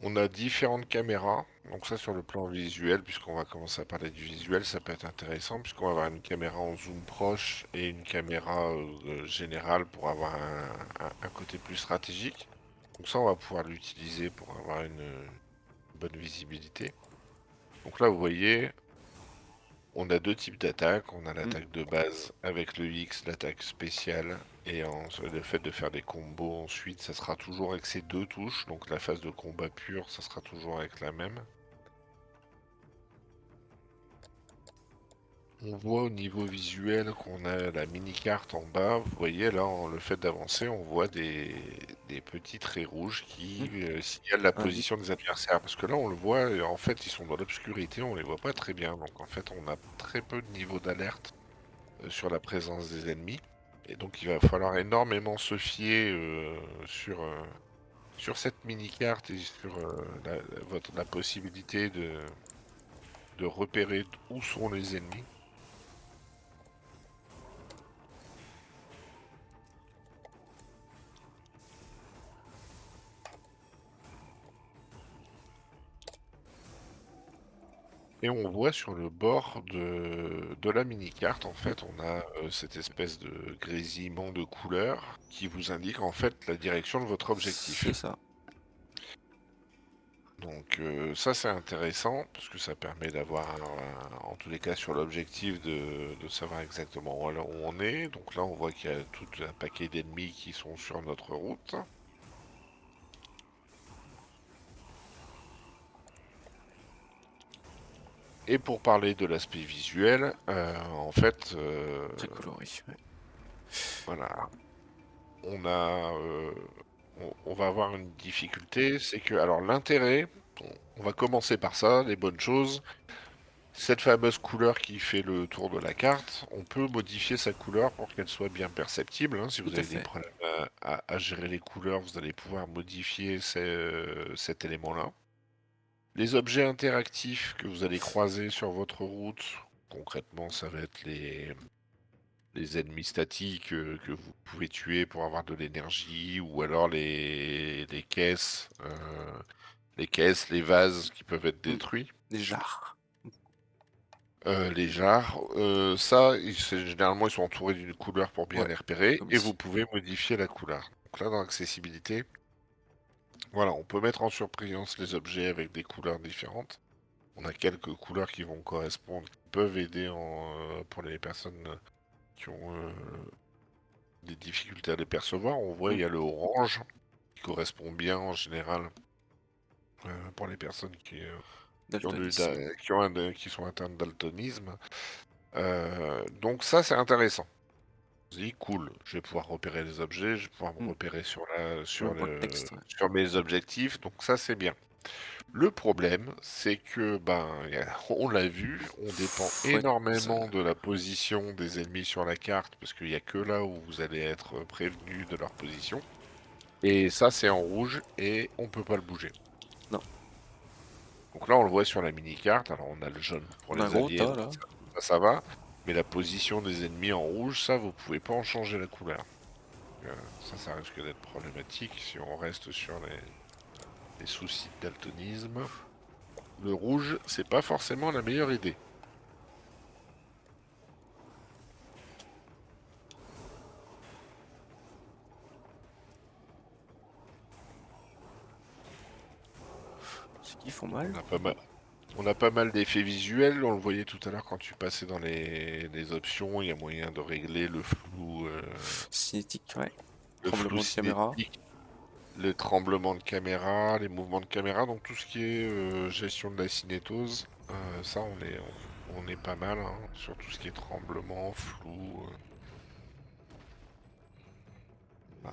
On a différentes caméras. Donc ça sur le plan visuel, puisqu'on va commencer à parler du visuel, ça peut être intéressant, puisqu'on va avoir une caméra en zoom proche et une caméra générale pour avoir un côté plus stratégique. Donc ça, on va pouvoir l'utiliser pour avoir une bonne visibilité. Donc là, vous voyez, on a deux types d'attaques. On a l'attaque de base avec le X, l'attaque spéciale, et le fait de faire des combos ensuite, ça sera toujours avec ces deux touches. Donc la phase de combat pur, ça sera toujours avec la même. On voit au niveau visuel qu'on a la mini-carte en bas. Vous voyez là, le fait d'avancer, on voit des petits traits rouges qui signalent la Indique. position des adversaires. Parce que là, on le voit, en fait, ils sont dans l'obscurité, on les voit pas très bien. Donc en fait, on a très peu de niveau d'alerte sur la présence des ennemis. Et donc il va falloir énormément se fier sur cette mini-carte et sur la possibilité de repérer où sont les ennemis. Et on voit sur le bord de la mini-carte, en fait, on a cette espèce de grésillement de couleurs qui vous indique en fait la direction de votre objectif. C'est ça. Donc ça c'est intéressant parce que ça permet d'avoir, en tous les cas sur l'objectif, de savoir exactement où on est. Donc là on voit qu'il y a tout un paquet d'ennemis qui sont sur notre route. Et pour parler de l'aspect visuel, en fait, Très coloré. Ouais. voilà, on va avoir une difficulté, c'est que, alors l'intérêt, on va commencer par ça, les bonnes choses. Cette fameuse couleur qui fait le tour de la carte, on peut modifier sa couleur pour qu'elle soit bien perceptible, hein. Si Tout vous à avez des fait. problèmes à gérer les couleurs, vous allez pouvoir modifier cet élément-là. Les objets interactifs que vous allez croiser sur votre route, concrètement, ça va être les ennemis statiques que vous pouvez tuer pour avoir de l'énergie, ou alors les caisses, les vases qui peuvent être détruits. Des jarres. Les jarres, ça, généralement, ils sont entourés d'une couleur pour bien Ouais, les repérer, comme et vous ici. pouvez modifier la couleur. Donc là, dans l'accessibilité, voilà, on peut mettre en surbrillance les objets avec des couleurs différentes. On a quelques couleurs qui vont correspondre, qui peuvent aider pour les personnes qui ont des difficultés à les percevoir. On voit, il y a le orange, qui correspond bien en général pour les personnes Daltonisme. qui sont atteintes de daltonisme. Donc ça, c'est intéressant. Je dis, cool, je vais pouvoir repérer les objets, je vais pouvoir me repérer On voit le texte. Ouais. sur mes objectifs, donc ça c'est bien. Le problème, c'est que, on l'a vu, on dépend Ouais, énormément de la position des ennemis sur la carte, parce qu'il n'y a que là où vous allez être prévenu de leur position. Et ça, c'est en rouge, et on peut pas le bouger. Non. Donc là, on le voit sur la mini-carte, alors on a le jaune pour On a un les gros alliés, tas donc là. ça va. Mais la position des ennemis en rouge, ça, vous pouvez pas en changer la couleur. Ça risque d'être problématique si on reste sur les soucis de daltonisme. Le rouge, c'est pas forcément la meilleure idée. C'est qu'ils font mal. On a pas mal d'effets visuels. On le voyait tout à l'heure quand tu passais dans les options. Il y a moyen de régler Cinétique, ouais. le flou Tremblement de caméra. cinétique, le tremblement de caméra, les mouvements de caméra. Donc tout ce qui est gestion de la cinétose, ça on est pas mal, hein, sur tout ce qui est tremblement, flou. Ouais.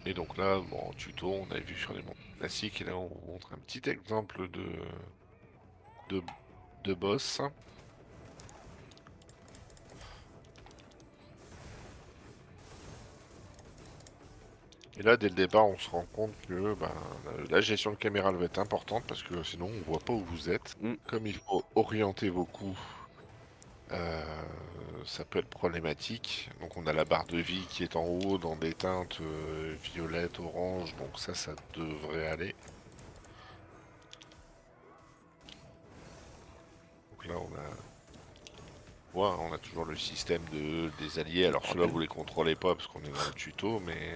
Et donc là, bon, en tuto, on a vu sur les montres classiques, et là on vous montre un petit exemple de, de boss. Et là, dès le départ, on se rend compte que la gestion de caméra elle va être importante, parce que sinon on voit pas où vous êtes. Comme il faut orienter vos coups, ça peut être problématique. Donc on a la barre de vie qui est en haut dans des teintes violettes, orange, donc ça devrait aller. là, on a toujours le système des alliés. Alors ceux-là, bordel. vous les contrôlez pas parce qu'on est dans le tuto, mais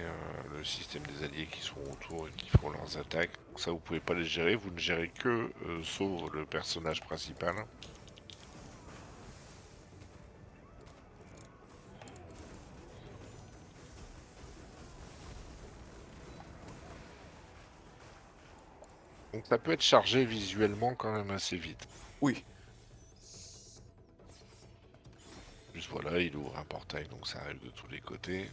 le système des alliés qui sont autour et qui font leurs attaques. Donc ça, vous pouvez pas les gérer. Vous ne gérez que sauf le personnage principal. Donc ça peut être chargé visuellement quand même assez vite. Oui. Juste voilà, il ouvre un portail, donc ça arrive de tous les côtés.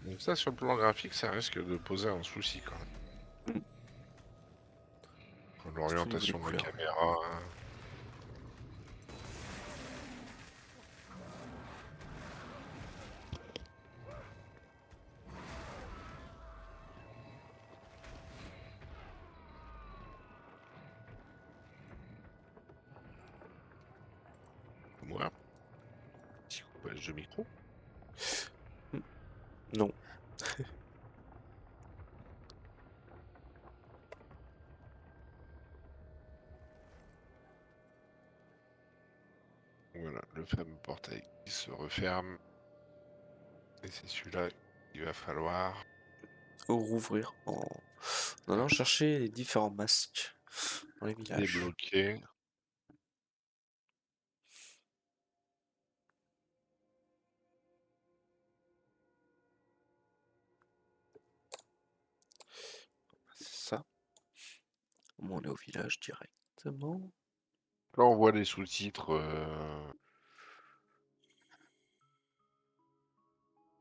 Donc ça, sur le plan graphique, ça risque de poser un souci quand même. Surtout au niveau des L'orientation de la couleurs. caméra. Moi, petit coupage de micro. Non. Voilà, le fameux portail qui se referme. Et c'est celui-là qu'il va falloir Rouvrir en allant chercher les différents masques dans les villages. débloquer. C'est ça. Au moins, on est au village directement. Là, on voit les sous-titres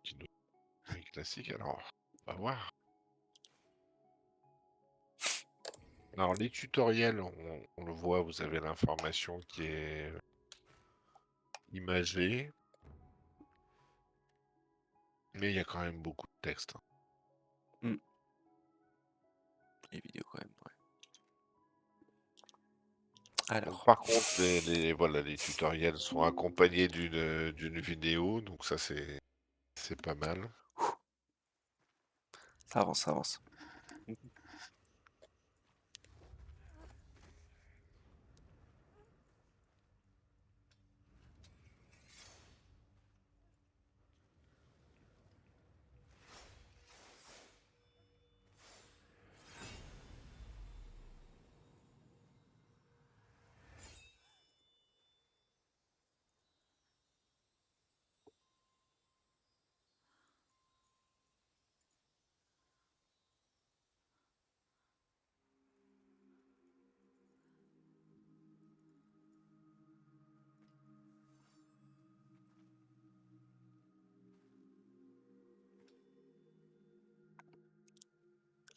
qui nous... oui, classiques. Alors, on va voir. Alors, les tutoriels, on le voit, vous avez l'information qui est imagée. Mais il y a quand même beaucoup de texte. Les vidéos, quand même, ouais. Donc, Alors, par contre, voilà, les tutoriels sont accompagnés d'une vidéo, donc ça c'est pas mal. ça avance, ça avance.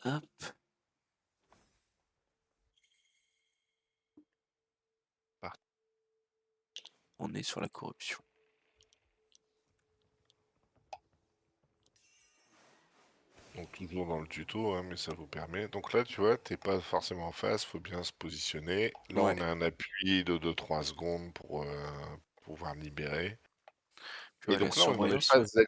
Hop. Par- On est sur la corruption. Donc toujours dans le tuto, hein, mais ça vous permet. Donc là, tu vois, t'es pas forcément en face, faut bien se positionner. Là, Ouais. on a un appui de 2-3 secondes pour pouvoir libérer. Puis Et ouais, la donc là, on est dans les surbrillance, ouais. phases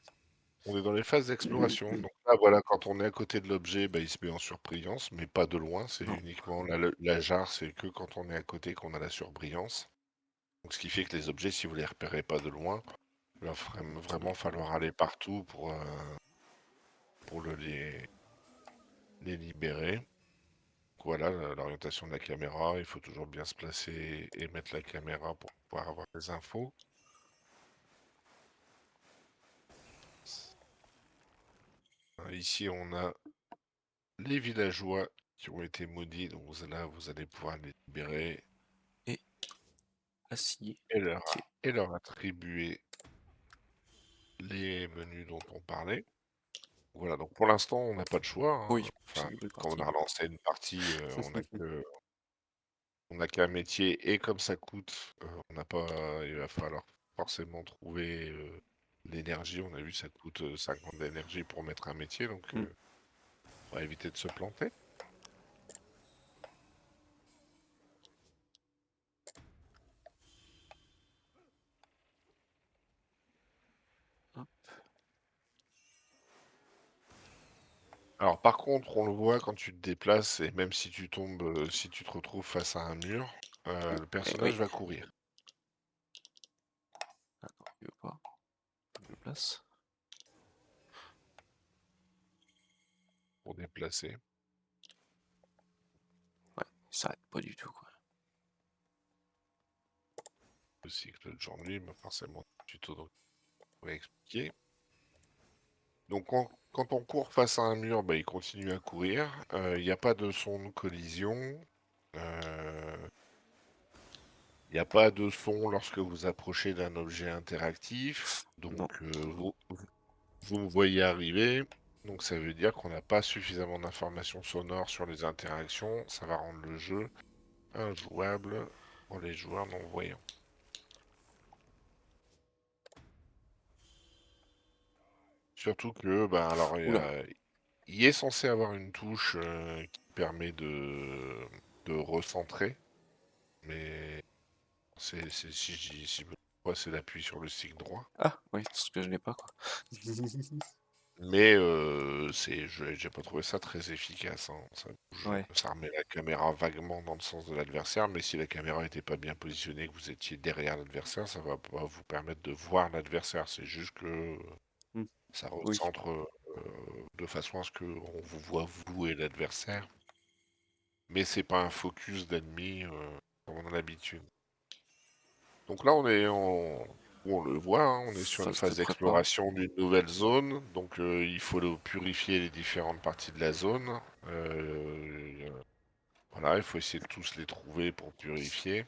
on est dans les phases d'exploration. Donc là, voilà, quand on est à côté de l'objet, bah, il se met en surbrillance, mais pas de loin. C'est Non. uniquement la jarre, c'est que quand on est à côté qu'on a la surbrillance. Donc ce qui fait que les objets, si vous les repérez pas de loin, il va vraiment falloir aller partout pour les libérer. Voilà l'orientation de la caméra. Il faut toujours bien se placer et mettre la caméra pour pouvoir avoir les infos. Ici, on a les villageois qui ont été maudits. Donc là, vous allez pouvoir les libérer Et assigné. et leur, Ok. et leur attribuer les menus dont on parlait. Voilà, donc pour l'instant, on n'a pas de choix, hein. Oui, c'est Enfin, une nouvelle quand on partie. a relancé une partie, on n'a qu'un métier et comme ça coûte, on n'a pas, il va falloir forcément trouver l'énergie. On a vu ça coûte 50 d'énergie pour mettre un métier, donc Mm. on va éviter de se planter. Hop. Alors par contre, on le voit quand tu te déplaces et même si tu tombes, si tu te retrouves face à un mur, le Et personnage oui. va courir. Ah non, il veut pas. Je le place. Pour déplacer. Ouais, il s'arrête pas du tout, quoi. Le cycle de journée, bah forcément, tuto donc on va expliquer. Donc quand on court face à un mur, bah, il continue à courir. Il n'y a pas de son de collision. Il n'y a pas de son lorsque vous approchez d'un objet interactif. Donc Non. vous me voyez arriver. Donc ça veut dire qu'on n'a pas suffisamment d'informations sonores sur les interactions. Ça va rendre le jeu injouable pour les joueurs non-voyants. Surtout que, ben alors, Oula. il est censé avoir une touche qui permet de recentrer, mais si je me trompe pas, c'est l'appui sur le stick droit. Ah, oui, c'est ce que je n'ai pas, quoi. Mais j'ai pas trouvé ça très efficace, hein. Ouais. Ça remet la caméra vaguement dans le sens de l'adversaire, mais si la caméra n'était pas bien positionnée, que vous étiez derrière l'adversaire, ça va pas vous permettre de voir l'adversaire. C'est juste que Hmm. ça Oui. recentre de façon à ce qu'on vous voit vous et l'adversaire. Mais c'est pas un focus d'ennemi comme on a l'habitude. Donc là, on le voit, hein, on est sur une Phase de phase prépa. d'exploration d'une nouvelle zone. Donc il faut purifier les différentes parties de la zone. Voilà, il faut essayer de tous les trouver pour purifier.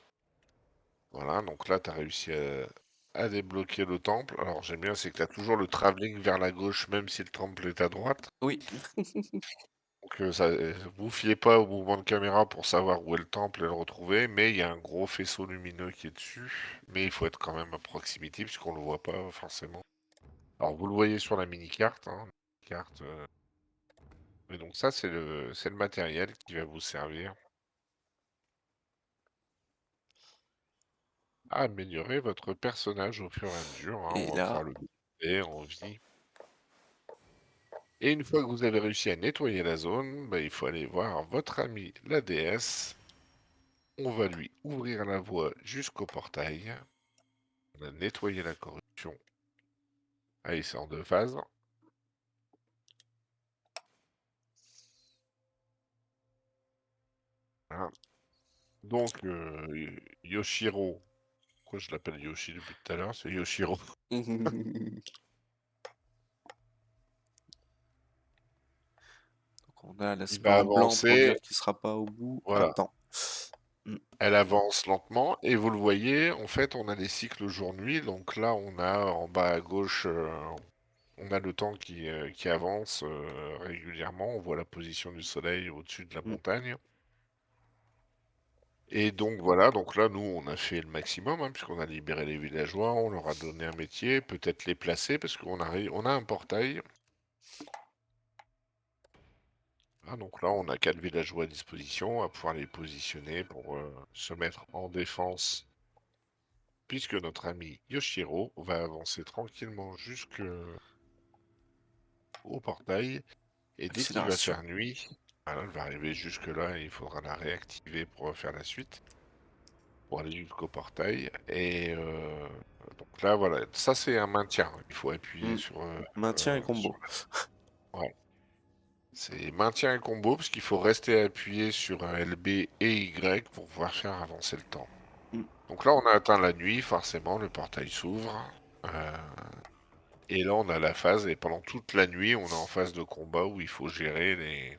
Voilà, donc là, tu as réussi à débloquer le temple. Alors j'aime bien, c'est que tu as toujours le travelling vers la gauche, même si le temple est à droite. Oui. Donc vous fiez pas au mouvement de caméra pour savoir où est le temple et le retrouver, mais il y a un gros faisceau lumineux qui est dessus. Mais il faut être quand même à proximité puisqu'on le voit pas forcément. Alors vous le voyez sur la mini-carte, hein, carte. Et donc ça c'est le matériel qui va vous servir à améliorer votre personnage au fur et à mesure, hein. Et On va là, pouvoir le monter en vie. Et une fois que vous avez réussi à nettoyer la zone, bah, il faut aller voir votre ami la déesse. On va lui ouvrir la voie jusqu'au portail. On a nettoyé la corruption. Ah, il sort de phase. Voilà. Donc, Yoshiro. Pourquoi je l'appelle Yoshi depuis tout à l'heure? C'est Yoshiro. donc on a la Il va spin blanc pour avancer. dire qu'il sera pas au bout. Voilà. Attends. Hmm. Elle avance lentement. Et vous le voyez, en fait, on a les cycles jour-nuit. Donc là, on a en bas à gauche, on a le temps qui avance régulièrement. On voit la position du soleil au-dessus de la Hmm. montagne. Et donc voilà, donc là, nous, on a fait le maximum, hein, puisqu'on a libéré les villageois, on leur a donné un métier, peut-être les placer, parce on a un portail. Ah, donc là, on a 4 villageois à disposition, à pouvoir les positionner pour se mettre en défense, puisque notre ami Yoshiro va avancer tranquillement jusqu'au portail, et dès qu'il va Accélération. faire nuit, voilà, elle va arriver jusque-là, et il faudra la réactiver pour faire la suite. Pour aller jusqu'au portail. Et donc là, voilà, ça c'est un maintien. Il faut appuyer Hmm. sur, Maintien et combo. ouais. C'est maintien et combo parce qu'il faut rester appuyé sur un LB et Y pour pouvoir faire avancer le temps. Hmm. Donc là, on a atteint la nuit, forcément, le portail s'ouvre. euh, et là, on a la phase, et pendant toute la nuit, on est en phase de combat où il faut gérer les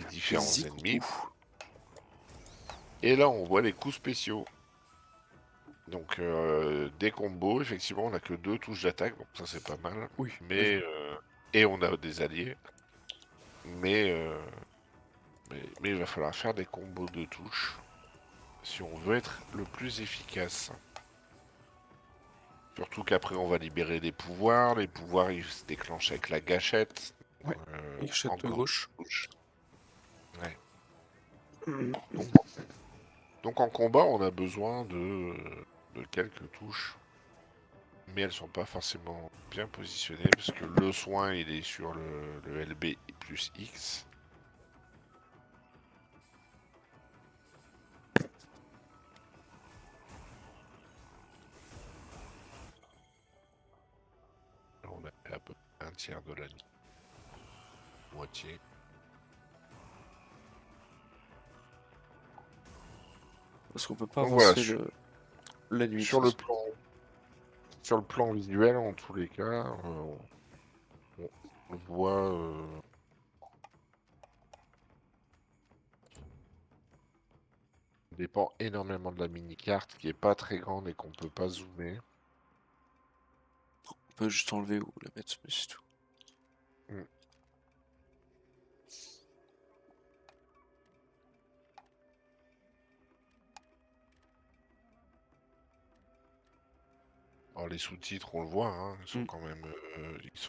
différents Easy ennemis. coucou. Et là, on voit les coups spéciaux. Donc des combos, effectivement, on n'a que 2 touches d'attaque, donc ça c'est pas mal. Oui, oui. Mais et on a des alliés. Mais, mais il va falloir faire des combos de touches si on veut être le plus efficace. Surtout qu'après on va libérer des pouvoirs. Les pouvoirs ils se déclenchent avec la gâchette. Ouais. Gâchette de Encore gauche. une touche. Ouais. Hmm. Donc, donc en combat on a besoin de quelques touches. mais elles sont pas forcément bien positionnées parce que le soin il est sur le LB plus X. Là, on a fait à peu près un tiers de la nuit. Moitié. Parce qu'on peut pas Donc voilà, avancer la nuit de sur toute le façon. sur le plan visuel, en tous les cas, on voit dépend énormément de la mini-carte qui est pas très grande et qu'on peut pas zoomer. On peut juste enlever ou la mettre, mais c'est tout. Mm. Alors les sous-titres, on le voit, hein, ils sont Mm.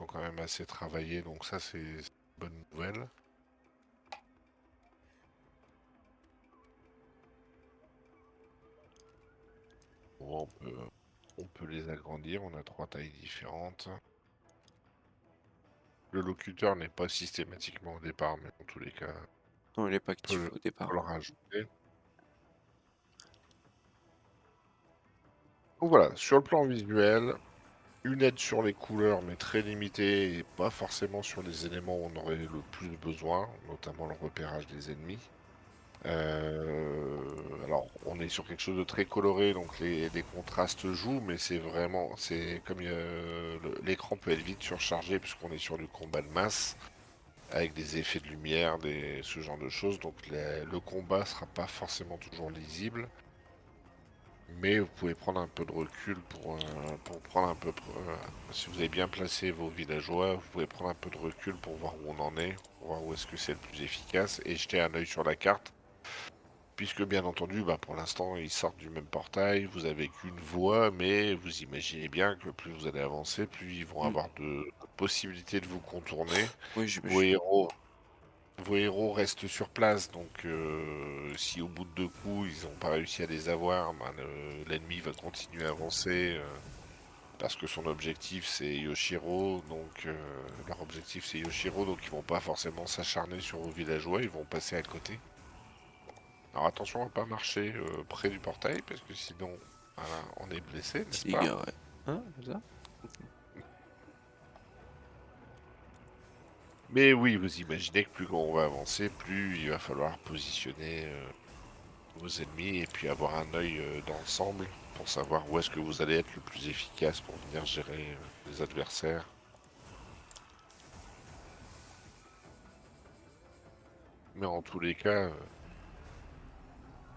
quand même assez travaillés, donc ça c'est une bonne nouvelle. Bon, on peut les agrandir, on a 3 tailles différentes. Le locuteur n'est pas systématiquement au départ, mais en tous les cas, Non, il est pas on peut, actif au on départ. peut le rajouter. Donc voilà, sur le plan visuel, une aide sur les couleurs, mais très limitée, et pas forcément sur les éléments où on aurait le plus besoin, notamment le repérage des ennemis. Alors, on est sur quelque chose de très coloré, donc les contrastes jouent, mais c'est comme l'écran peut être vite surchargé puisqu'on est sur du combat de masse, avec des effets de lumière, ce genre de choses, donc le combat sera pas forcément toujours lisible. Mais vous pouvez prendre un peu de recul pour prendre un peu. Si vous avez bien placé vos villageois, vous pouvez prendre un peu de recul pour voir où on en est, pour voir où est-ce que c'est le plus efficace, et jeter un œil sur la carte. Puisque bien entendu, bah, pour l'instant, ils sortent du même portail, vous avez qu'une voie, mais vous imaginez bien que plus vous allez avancer, plus ils vont Mm. avoir de possibilités de vous contourner. Oui, Vos j'imagine. héros, vos héros restent sur place, donc si au bout de 2 coups, ils n'ont pas réussi à les avoir, ben, l'ennemi va continuer à avancer, parce que son objectif c'est Yoshiro, donc leur objectif c'est Yoshiro, donc ils vont pas forcément s'acharner sur vos villageois, ils vont passer à côté. Alors attention à pas marcher près du portail, parce que sinon voilà, on est blessé, Petit n'est-ce pas? dégât, ouais. Hein, comme ça? Mais oui, vous imaginez que plus on va avancer, plus il va falloir positionner vos ennemis et puis avoir un œil d'ensemble pour savoir où est-ce que vous allez être le plus efficace pour venir gérer les adversaires. Mais en tous les cas,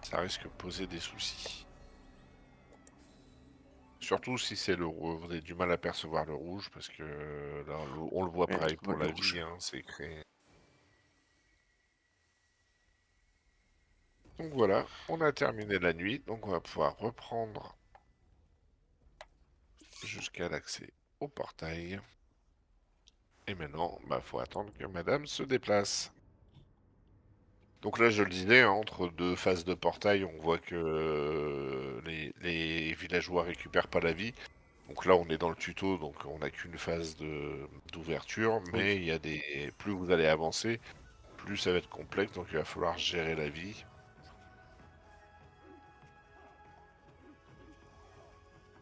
ça risque de poser des soucis. Surtout si c'est le rouge, vous avez du mal à percevoir le rouge parce que là, on le voit Ouais, pareil pas pour mal de la rouge. vie, hein, c'est créé. Donc voilà, on a terminé la nuit, donc on va pouvoir reprendre jusqu'à l'accès au portail. Et maintenant, bah faut attendre que madame se déplace. Donc là, je le disais, hein, entre 2 phases de portail, on voit que les villageois récupèrent pas la vie. Donc là, on est dans le tuto, donc on n'a qu'une phase d'ouverture, Oui. mais il y a plus vous allez avancer, plus ça va être complexe, donc il va falloir gérer la vie.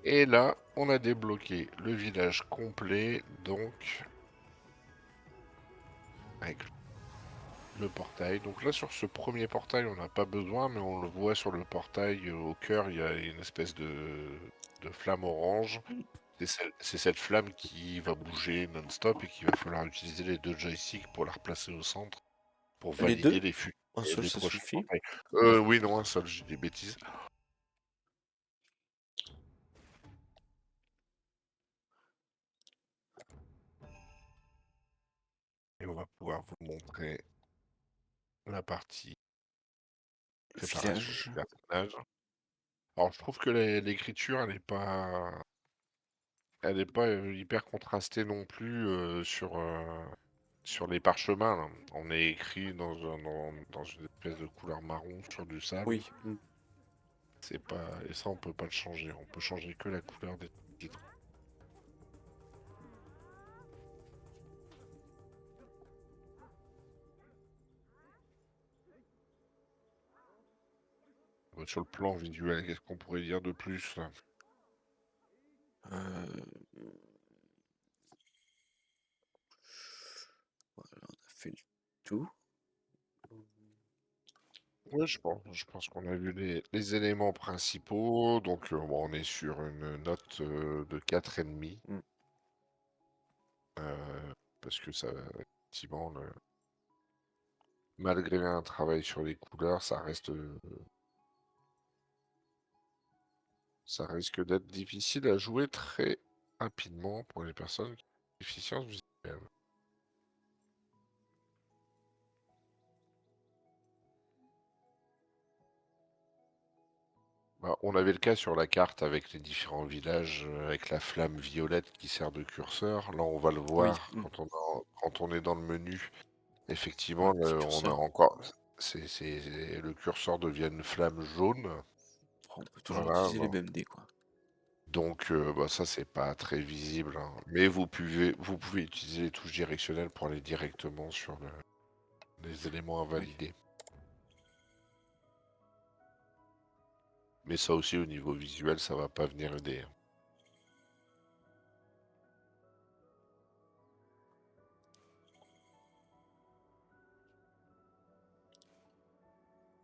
Et là, on a débloqué le village complet, donc avec le portail. Donc là, sur ce premier portail, on n'a pas besoin, mais on le voit sur le portail, au cœur, il y a une espèce de flamme orange. C'est cette flamme qui va bouger non-stop et qu'il va falloir utiliser les 2 joysticks pour la replacer au centre, pour Les valider deux? Un seul, les ça prochains suffit? portails. Oui, non, un seul, j'ai des bêtises. Et on va pouvoir vous montrer la partie préparation du Village. personnage. Alors, je trouve que l'écriture, elle est pas hyper contrastée non plus sur les parchemins, là. On est écrit dans une espèce de couleur marron sur du sable. Oui. Mm. C'est pas, et ça, on peut pas le changer. On peut changer que la couleur des titres. Sur le plan visuel, qu'est-ce qu'on pourrait dire de plus là? Euh, voilà, on a fait le tout. Ouais, je pense qu'on a vu les éléments principaux. Donc, bon, on est sur une note de 4,5. Mm. Parce que ça, effectivement, malgré un travail sur les couleurs, ça risque d'être difficile à jouer très rapidement pour les personnes qui ont une déficience visuelle. Bah, on avait le cas sur la carte avec les différents villages, avec la flamme violette qui sert de curseur. Là, on va le Oui, voir quand on est dans le menu. Effectivement, voilà, c'est on a curseur. encore, le curseur devient une flamme jaune. On peut toujours Voilà, utiliser les bon. mêmes dés, quoi. Donc, bah, ça, c'est pas très visible, hein. Mais vous pouvez utiliser les touches directionnelles pour aller directement sur les éléments à Oui. valider. Mais ça aussi, au niveau visuel, ça va pas venir aider, hein.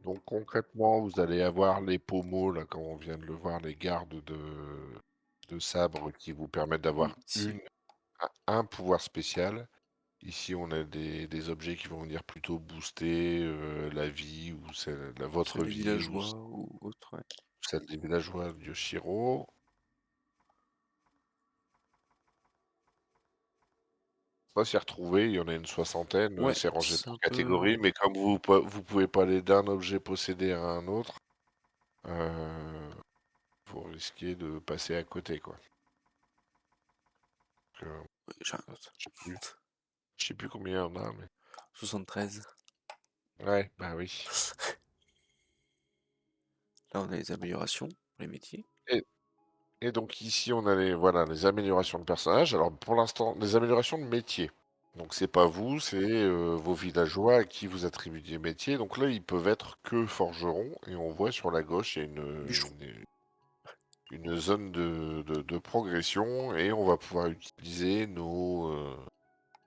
Donc concrètement, vous allez avoir les pommeaux, là, comme on vient de le voir, les gardes de sabre qui vous permettent d'avoir Ici, un pouvoir spécial. Ici, on a des objets qui vont venir plutôt booster la vie ou sur votre les vie ou villageois ou autre, ouais. celle des villageois de Yoshiro. On va s'y retrouver, il y en a une soixantaine, Ouais, c'est rangé c'est par un peu... catégorie, mais comme vous pouvez pas aller d'un objet possédé à un autre, euh, vous risquez de passer à côté, quoi. Donc, Ouais, j'ai un autre. je sais plus combien il y en a, mais 73. ouais, bah oui. Là, on a les améliorations pour les métiers. Et, et donc ici, on a les améliorations de personnages. Alors pour l'instant, les améliorations de métier. Donc c'est pas vous, c'est vos villageois à qui vous attribuez des métiers. Donc là, ils peuvent être que forgerons. Et on voit sur la gauche, il y a Bûcheron. une zone de progression. Et on va pouvoir utiliser nos...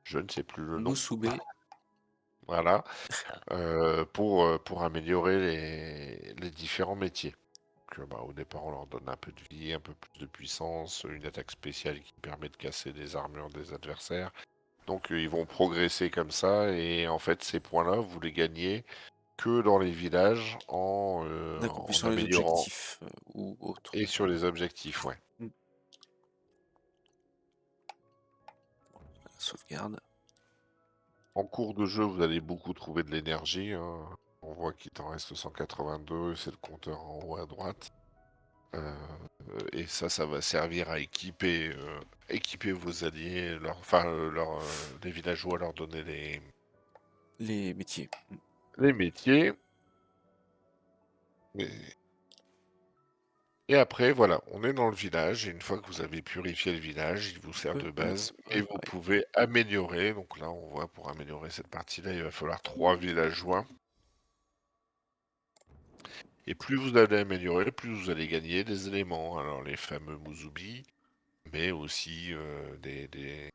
je ne sais plus le nom. Musubi. Voilà. Pour améliorer les différents métiers. Bah, au départ, on leur donne un peu de vie, un peu plus de puissance, une attaque spéciale qui permet de casser des armures des adversaires. Donc, ils vont progresser comme ça, et en fait, ces points-là, vous les gagnez que dans les villages En en accomplissant les améliorant objectifs ou autres. et sur les objectifs, ouais. Mm. Sauvegarde. En cours de jeu, vous allez beaucoup trouver de l'énergie, hein. On voit qu'il t'en reste 182, c'est le compteur en haut à droite. Et ça va servir à équiper vos alliés, les villageois, leur donner Les métiers. les métiers. Et, et après, voilà, on est dans le village. Et une fois que vous avez purifié le village, il vous sert de base. Et vous Réparer. pouvez améliorer. Donc là, on voit, pour améliorer cette partie-là, il va falloir 3 villageois. Et plus vous allez améliorer, plus vous allez gagner des éléments. Alors les fameux Musubi, mais aussi des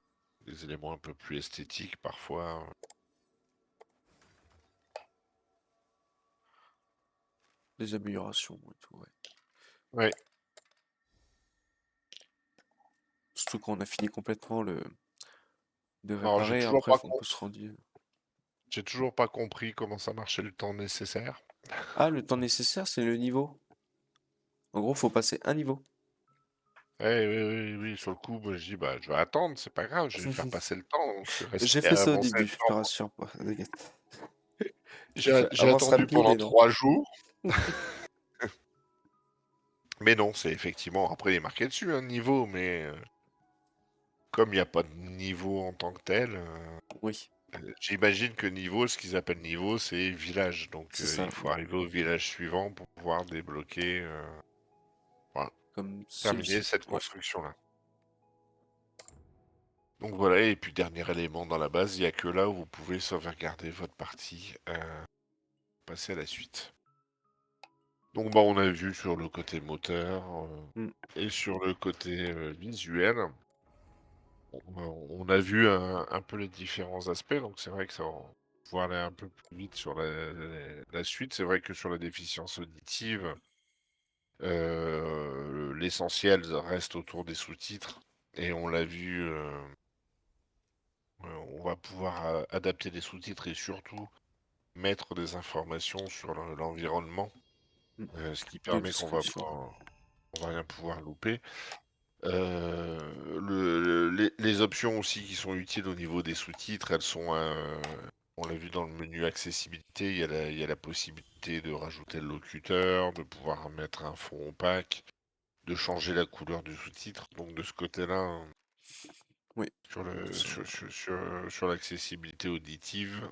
éléments un peu plus esthétiques parfois. Les améliorations et tout, ouais. Ouais. Surtout quand on a fini complètement de Alors réparer, après, faut on peut se rendre. j'ai toujours pas compris comment ça marchait le temps nécessaire. Ah, le temps nécessaire, c'est le niveau. En gros, faut passer un niveau. Ouais, oui, oui, oui, sur le coup, moi, je dis, bah, je vais attendre, c'est pas grave, je vais faire passer le temps, donc je suis J'ai resté fait à ça au avancer début, le je te temps. rassure pas, t'inquiète. J'ai Avance attendu rapide pendant et non. 3 jours, mais non, c'est effectivement, après il est marqué dessus, un niveau, mais comme il n'y a pas de niveau en tant que tel, Oui, j'imagine que niveau, ce qu'ils appellent niveau, c'est village, donc c'est ça. il faut arriver au village suivant pour pouvoir débloquer, voilà, Comme terminer celui-ci. cette Ouais. construction-là. Donc voilà, et puis dernier élément dans la base, il n'y a que là où vous pouvez sauvegarder votre partie, passer à la suite. Donc bah, on a vu sur le côté moteur, Mm. et sur le côté, visuel. On a vu un peu les différents aspects, donc c'est vrai que ça on pouvoir aller un peu plus vite sur la suite. C'est vrai que sur la déficience auditive, l'essentiel reste autour des sous-titres et on l'a vu, on va pouvoir adapter les sous-titres et surtout mettre des informations sur l'environnement, Mm. ce qui De permet qu'on va description. pas on va rien pouvoir louper. Les options aussi qui sont utiles au niveau des sous-titres, elles sont, on l'a vu dans le menu accessibilité, il y a la possibilité de rajouter le locuteur, de pouvoir mettre un fond opaque, de changer la couleur du sous-titre. Donc de ce côté-là, Oui. sur le Ça, sur l'accessibilité auditive,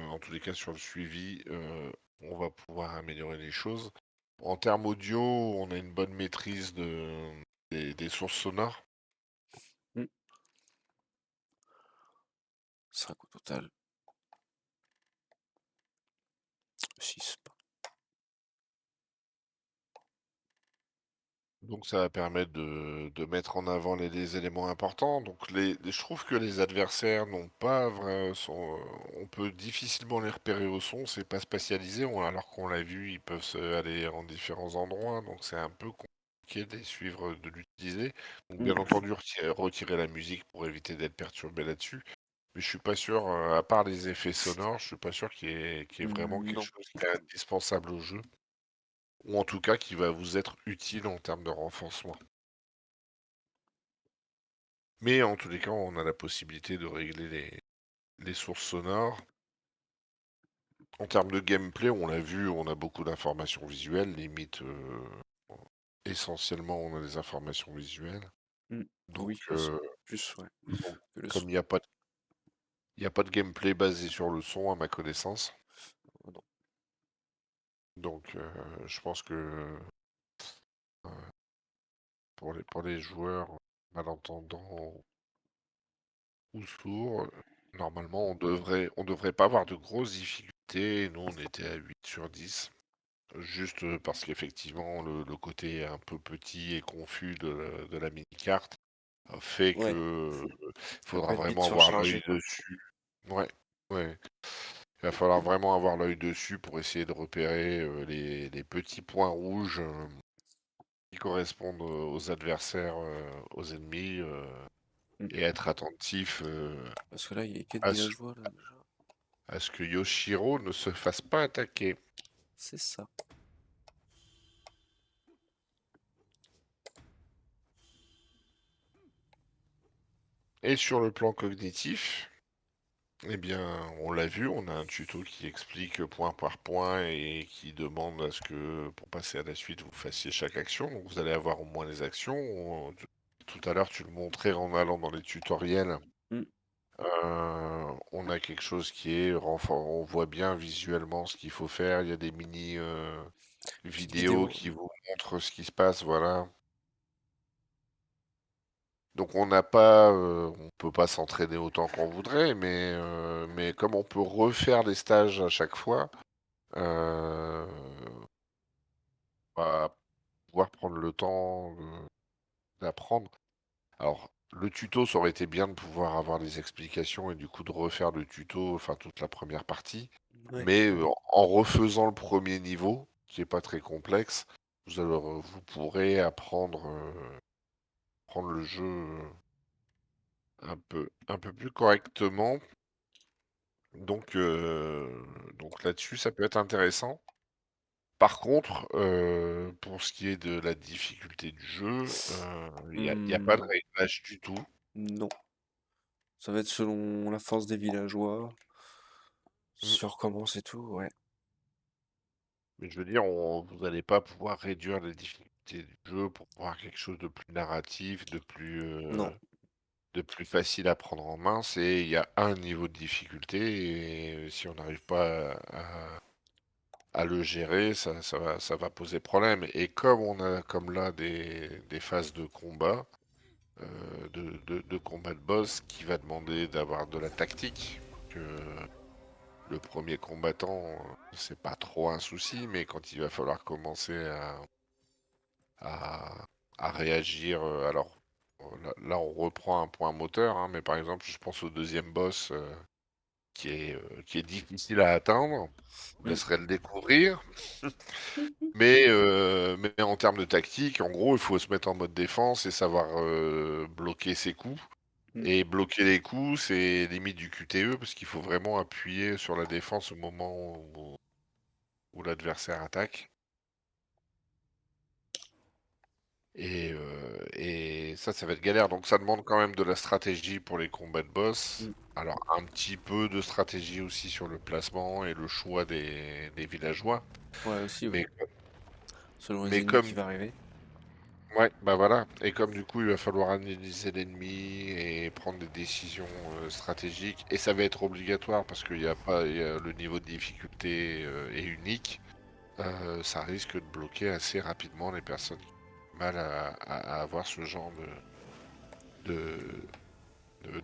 en tous les cas sur le suivi, on va pouvoir améliorer les choses. En termes audio, on a une bonne maîtrise des sources sonores. mm. 5 au total. 6. Donc ça va permettre de mettre en avant les éléments importants. Donc je trouve que les adversaires n'ont pas vrai sont, on peut difficilement les repérer au son, c'est pas spatialisé, alors qu'on l'a vu, ils peuvent aller en différents endroits, donc c'est un peu compliqué de les suivre, de l'utiliser. Donc bien entendu, retirer la musique pour éviter d'être perturbé là-dessus. Mais je suis pas sûr, à part les effets sonores, je suis pas sûr qu'il y ait vraiment quelque Non. chose qui est indispensable au jeu, ou en tout cas qui va vous être utile en termes de renforcement. Mais en tous les cas, on a la possibilité de régler les sources sonores. En termes de gameplay, on l'a vu, on a beaucoup d'informations visuelles, limite, essentiellement, on a des informations visuelles. Mm. Donc, Oui, bah, c'est plus, ouais, donc, que le comme son. il y a pas de gameplay basé sur le son, à ma connaissance. Oh, non. Donc, je pense que pour les joueurs malentendants ou sourds, normalement, on devrait pas avoir de grosses difficultés. Nous, on était à 8 sur 10. Juste, parce qu'effectivement le côté un peu petit et confus de la mini-carte, fait que, Ouais, ça faudra peut être vite vraiment avoir surchargé, l'œil quoi. dessus. Ouais, ouais. Il va falloir vraiment avoir l'œil dessus pour essayer de repérer, les petits points rouges, qui correspondent aux adversaires, aux ennemis, Mm. et être attentif, Parce que là, il y a 4 à ce villageois, là, déjà. à ce que Yoshiro ne se fasse pas attaquer. C'est ça. Et sur le plan cognitif, eh bien, on l'a vu, on a un tuto qui explique point par point et qui demande à ce que, pour passer à la suite, vous fassiez chaque action. Donc, vous allez avoir au moins les actions. Tout à l'heure, tu le montrais en allant dans les tutoriels. Mm. On a quelque chose qui est on voit bien visuellement ce qu'il faut faire. Il y a des mini Petite vidéos vidéo. qui vous montrent ce qui se passe, voilà. Donc on peut pas s'entraîner autant qu'on voudrait, mais comme on peut refaire les stages à chaque fois, on va pouvoir prendre le temps d'apprendre. Alors, le tuto, ça aurait été bien de pouvoir avoir des explications et du coup de refaire le tuto, enfin toute la première partie. Ouais. Mais en refaisant le premier niveau, qui est pas très complexe, vous pourrez apprendre, prendre le jeu un peu plus correctement. Donc là-dessus, ça peut être intéressant. Par contre, pour ce qui est de la difficulté du jeu, il y a pas de Hmm, réglage du tout. non. Ça va être selon la force des villageois. Mmh, Sur comment c'est tout, ouais. mais je veux dire, vous allez pas pouvoir réduire la difficulté du jeu pour avoir quelque chose de plus narratif, Non. de plus facile à prendre en main. Il y a un niveau de difficulté et si on n'arrive pas à le gérer, ça va poser problème. Et comme on a comme là des phases de combat, de combat de boss qui va demander d'avoir de la tactique, que le premier combattant c'est pas trop un souci, mais quand il va falloir commencer à, à réagir, alors là, on reprend un point moteur, hein, mais par exemple, je pense au deuxième boss qui est difficile à atteindre. Je vous Mm. laisserai le découvrir. Mais en termes de tactique, en gros, il faut se mettre en mode défense et savoir bloquer ses coups. Mm. Et bloquer les coups, c'est limite du QTE parce qu'il faut vraiment appuyer sur la défense au moment où l'adversaire attaque. Et ça va être galère. Donc ça demande quand même de la stratégie pour les combats de boss. Mm. Alors un petit peu de stratégie aussi sur le placement et le choix des villageois. Ouais, aussi, ouais. Mais, Selon les mais ennemis comme qui vont arriver. Ouais, bah voilà. Et comme du coup, il va falloir analyser l'ennemi et prendre des décisions stratégiques. Et ça va être obligatoire parce qu'il y a pas, le niveau de difficulté est unique. Ça risque de bloquer assez rapidement les personnes qui ont du mal à avoir ce genre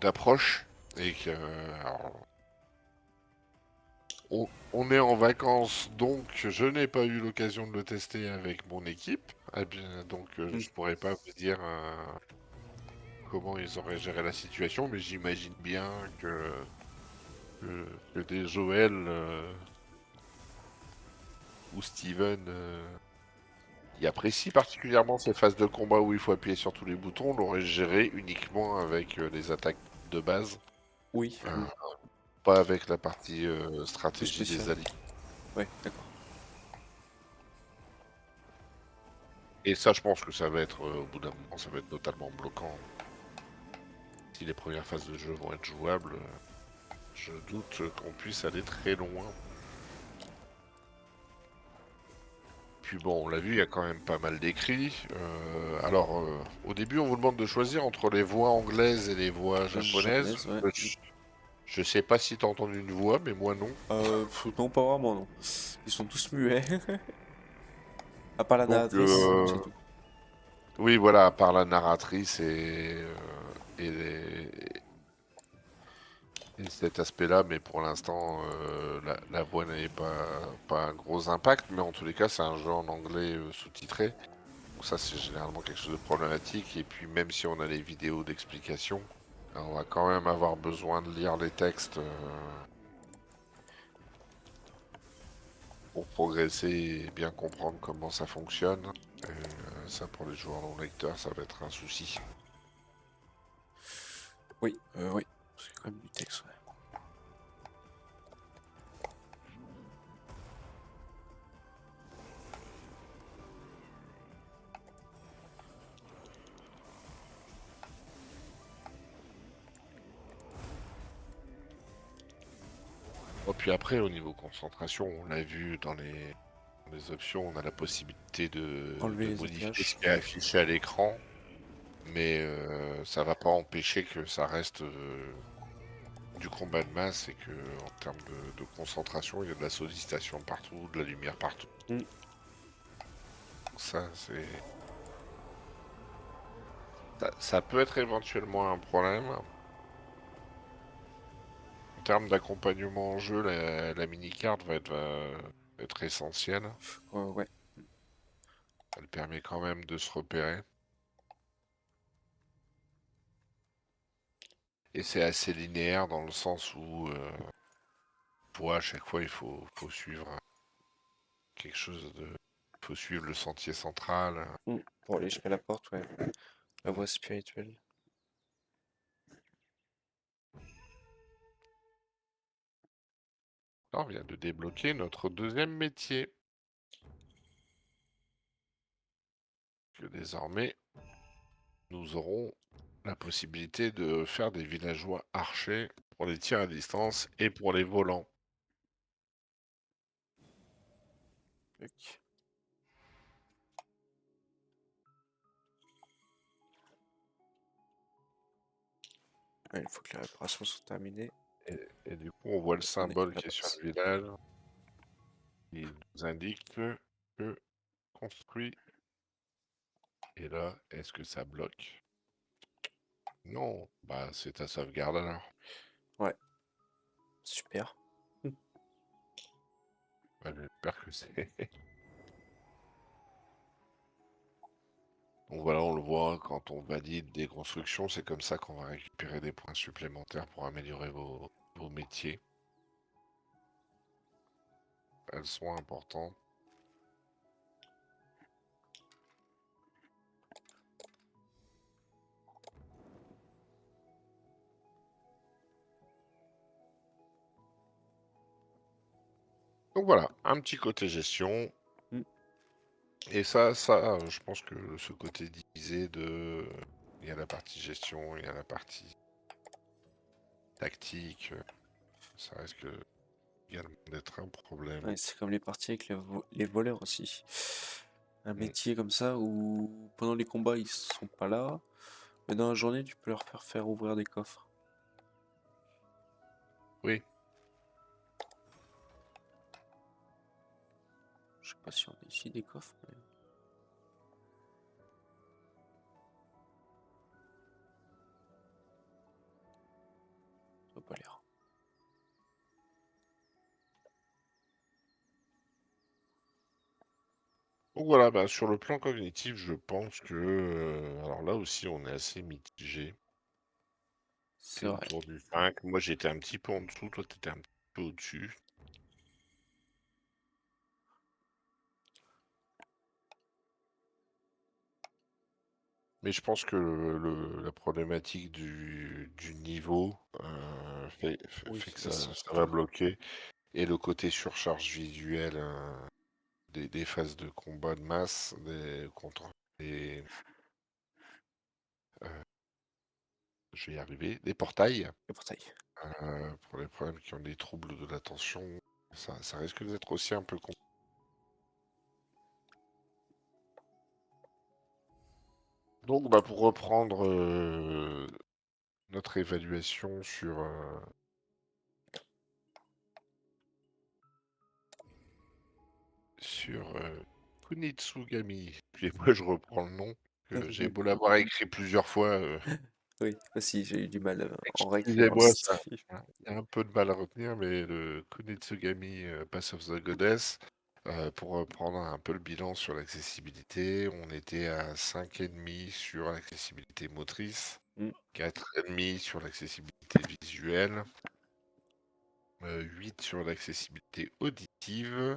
d'approche. Et que, alors, on est en vacances, donc je n'ai pas eu l'occasion de le tester avec mon équipe. Eh bien, donc Mm. je pourrais pas vous dire comment ils auraient géré la situation, mais j'imagine bien que des Joël ou Steven qui apprécient particulièrement ces phases de combat où il faut appuyer sur tous les boutons l'auraient géré uniquement avec les attaques de base, Oui, euh, mm. pas avec la partie Plus stratégie des spécial. alliés. Ouais, d'accord. Et ça, je pense que ça va être, au bout d'un moment, ça va être totalement bloquant. Si les premières phases de jeu vont être jouables, je doute qu'on puisse aller très loin. Puis bon, on l'a vu, il y a quand même pas mal d'écrits. Alors, au début, on vous demande de choisir entre les voix anglaises et les voix japonaises. Japonaise, ouais. Je sais pas si t'as entendu une voix, mais moi non. Non, pas vraiment, non. Ils sont tous muets. À part la Donc, narratrice, c'est tout. oui, voilà, à part la narratrice et, et cet aspect-là, mais pour l'instant, la voix n'avait pas un gros impact. Mais en tous les cas, c'est un jeu en anglais sous-titré. Donc ça, c'est généralement quelque chose de problématique. Et puis, même si on a les vidéos d'explication, on va quand même avoir besoin de lire les textes pour progresser et bien comprendre comment ça fonctionne. Et, ça, pour les joueurs non lecteurs, ça va être un souci. Oui, oui. C'est quand même du texte, ouais. Et puis après, au niveau concentration, on l'a vu dans les options, on a la possibilité Enlever de les modifier ce attaches. qui est affiché à l'écran, mais ça va pas empêcher que ça reste du combat de masse et que en termes de concentration, il y a de la sollicitation partout, de la lumière partout. Mm. Ça, ça peut être éventuellement un problème. En termes d'accompagnement en jeu, la mini-carte va être essentielle. Ouais. Elle permet quand même de se repérer. Et c'est assez linéaire dans le sens où, à chaque fois, faut suivre quelque chose de... Il faut suivre le sentier central. Mm. Pour aller jusqu'à la porte, ouais. La voie spirituelle. Là, on vient de débloquer notre deuxième métier. Que désormais, nous aurons la possibilité de faire des villageois archers pour les tirs à distance et pour les volants. Tac. Ouais, il faut que les réparations soient terminées. Et du coup, on voit le On symbole équipe la qui est sur base. le village. Il nous indique que construit. Et là, est-ce que ça bloque? Non, bah c'est ta sauvegarde alors. Ouais. Super. Ouais, Bah, j'espère que c'est. Donc voilà, on le voit, quand on valide des constructions, c'est comme ça qu'on va récupérer des points supplémentaires pour améliorer vos métiers. Elles sont importantes. Donc voilà, un petit côté gestion. Mm. Et je pense que ce côté divisé de... Il y a la partie gestion, il y a la partie tactique. Ça risque également d'être un problème. Ouais, c'est comme les parties avec les voleurs aussi. Un Mm. métier comme ça où pendant les combats ils sont pas là, mais dans la journée tu peux leur faire ouvrir des coffres. Oui, Je sais pas si on a ici des coffres, mais ça doit pas l'air. donc voilà, bah, sur le plan cognitif, je pense que... alors là aussi, on est assez mitigé. C'est T'es vrai. autour du 5. Moi, j'étais un petit peu en dessous. Toi, t'étais un petit peu au-dessus. Mais je pense que la problématique du niveau Oui, fait que aussi. ça va bloquer. Et le côté surcharge visuelle des phases de combat de masse, contre les, euh, je vais y arriver, des portails, Le portail. pour les problèmes qui ont des troubles de l'attention, ça risque d'être aussi un peu compliqué. Donc, bah, pour reprendre notre évaluation sur Kunitsugami, puis moi je reprends le nom, que j'ai beau l'avoir écrit plusieurs fois, Oui, aussi j'ai eu du mal en réécrivant le excusez-moi, ça, style. il y a un peu de mal à retenir, mais le Kunitsugami Pass of the Goddess, pour reprendre un peu le bilan sur l'accessibilité, on était à 5,5 sur l'accessibilité motrice, Mm. 4,5 sur l'accessibilité visuelle, 8 sur l'accessibilité auditive,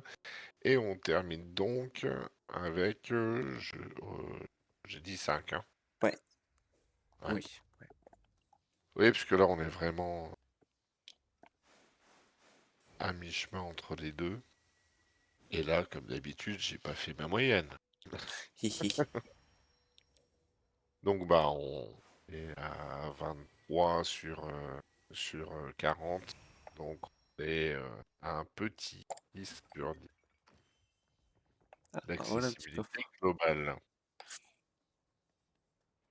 et on termine donc avec, j'ai dit 5, hein. Ouais, Ouais. oui. Oui, parce que là, on est vraiment à mi-chemin entre les deux. Et là, comme d'habitude, j'ai pas fait ma moyenne. Hihi. Donc, bah, on est à 23 sur 40. Donc, on est à un petit 10 sur 10 Ah, voilà un petit d'accessibilité coffre. globale.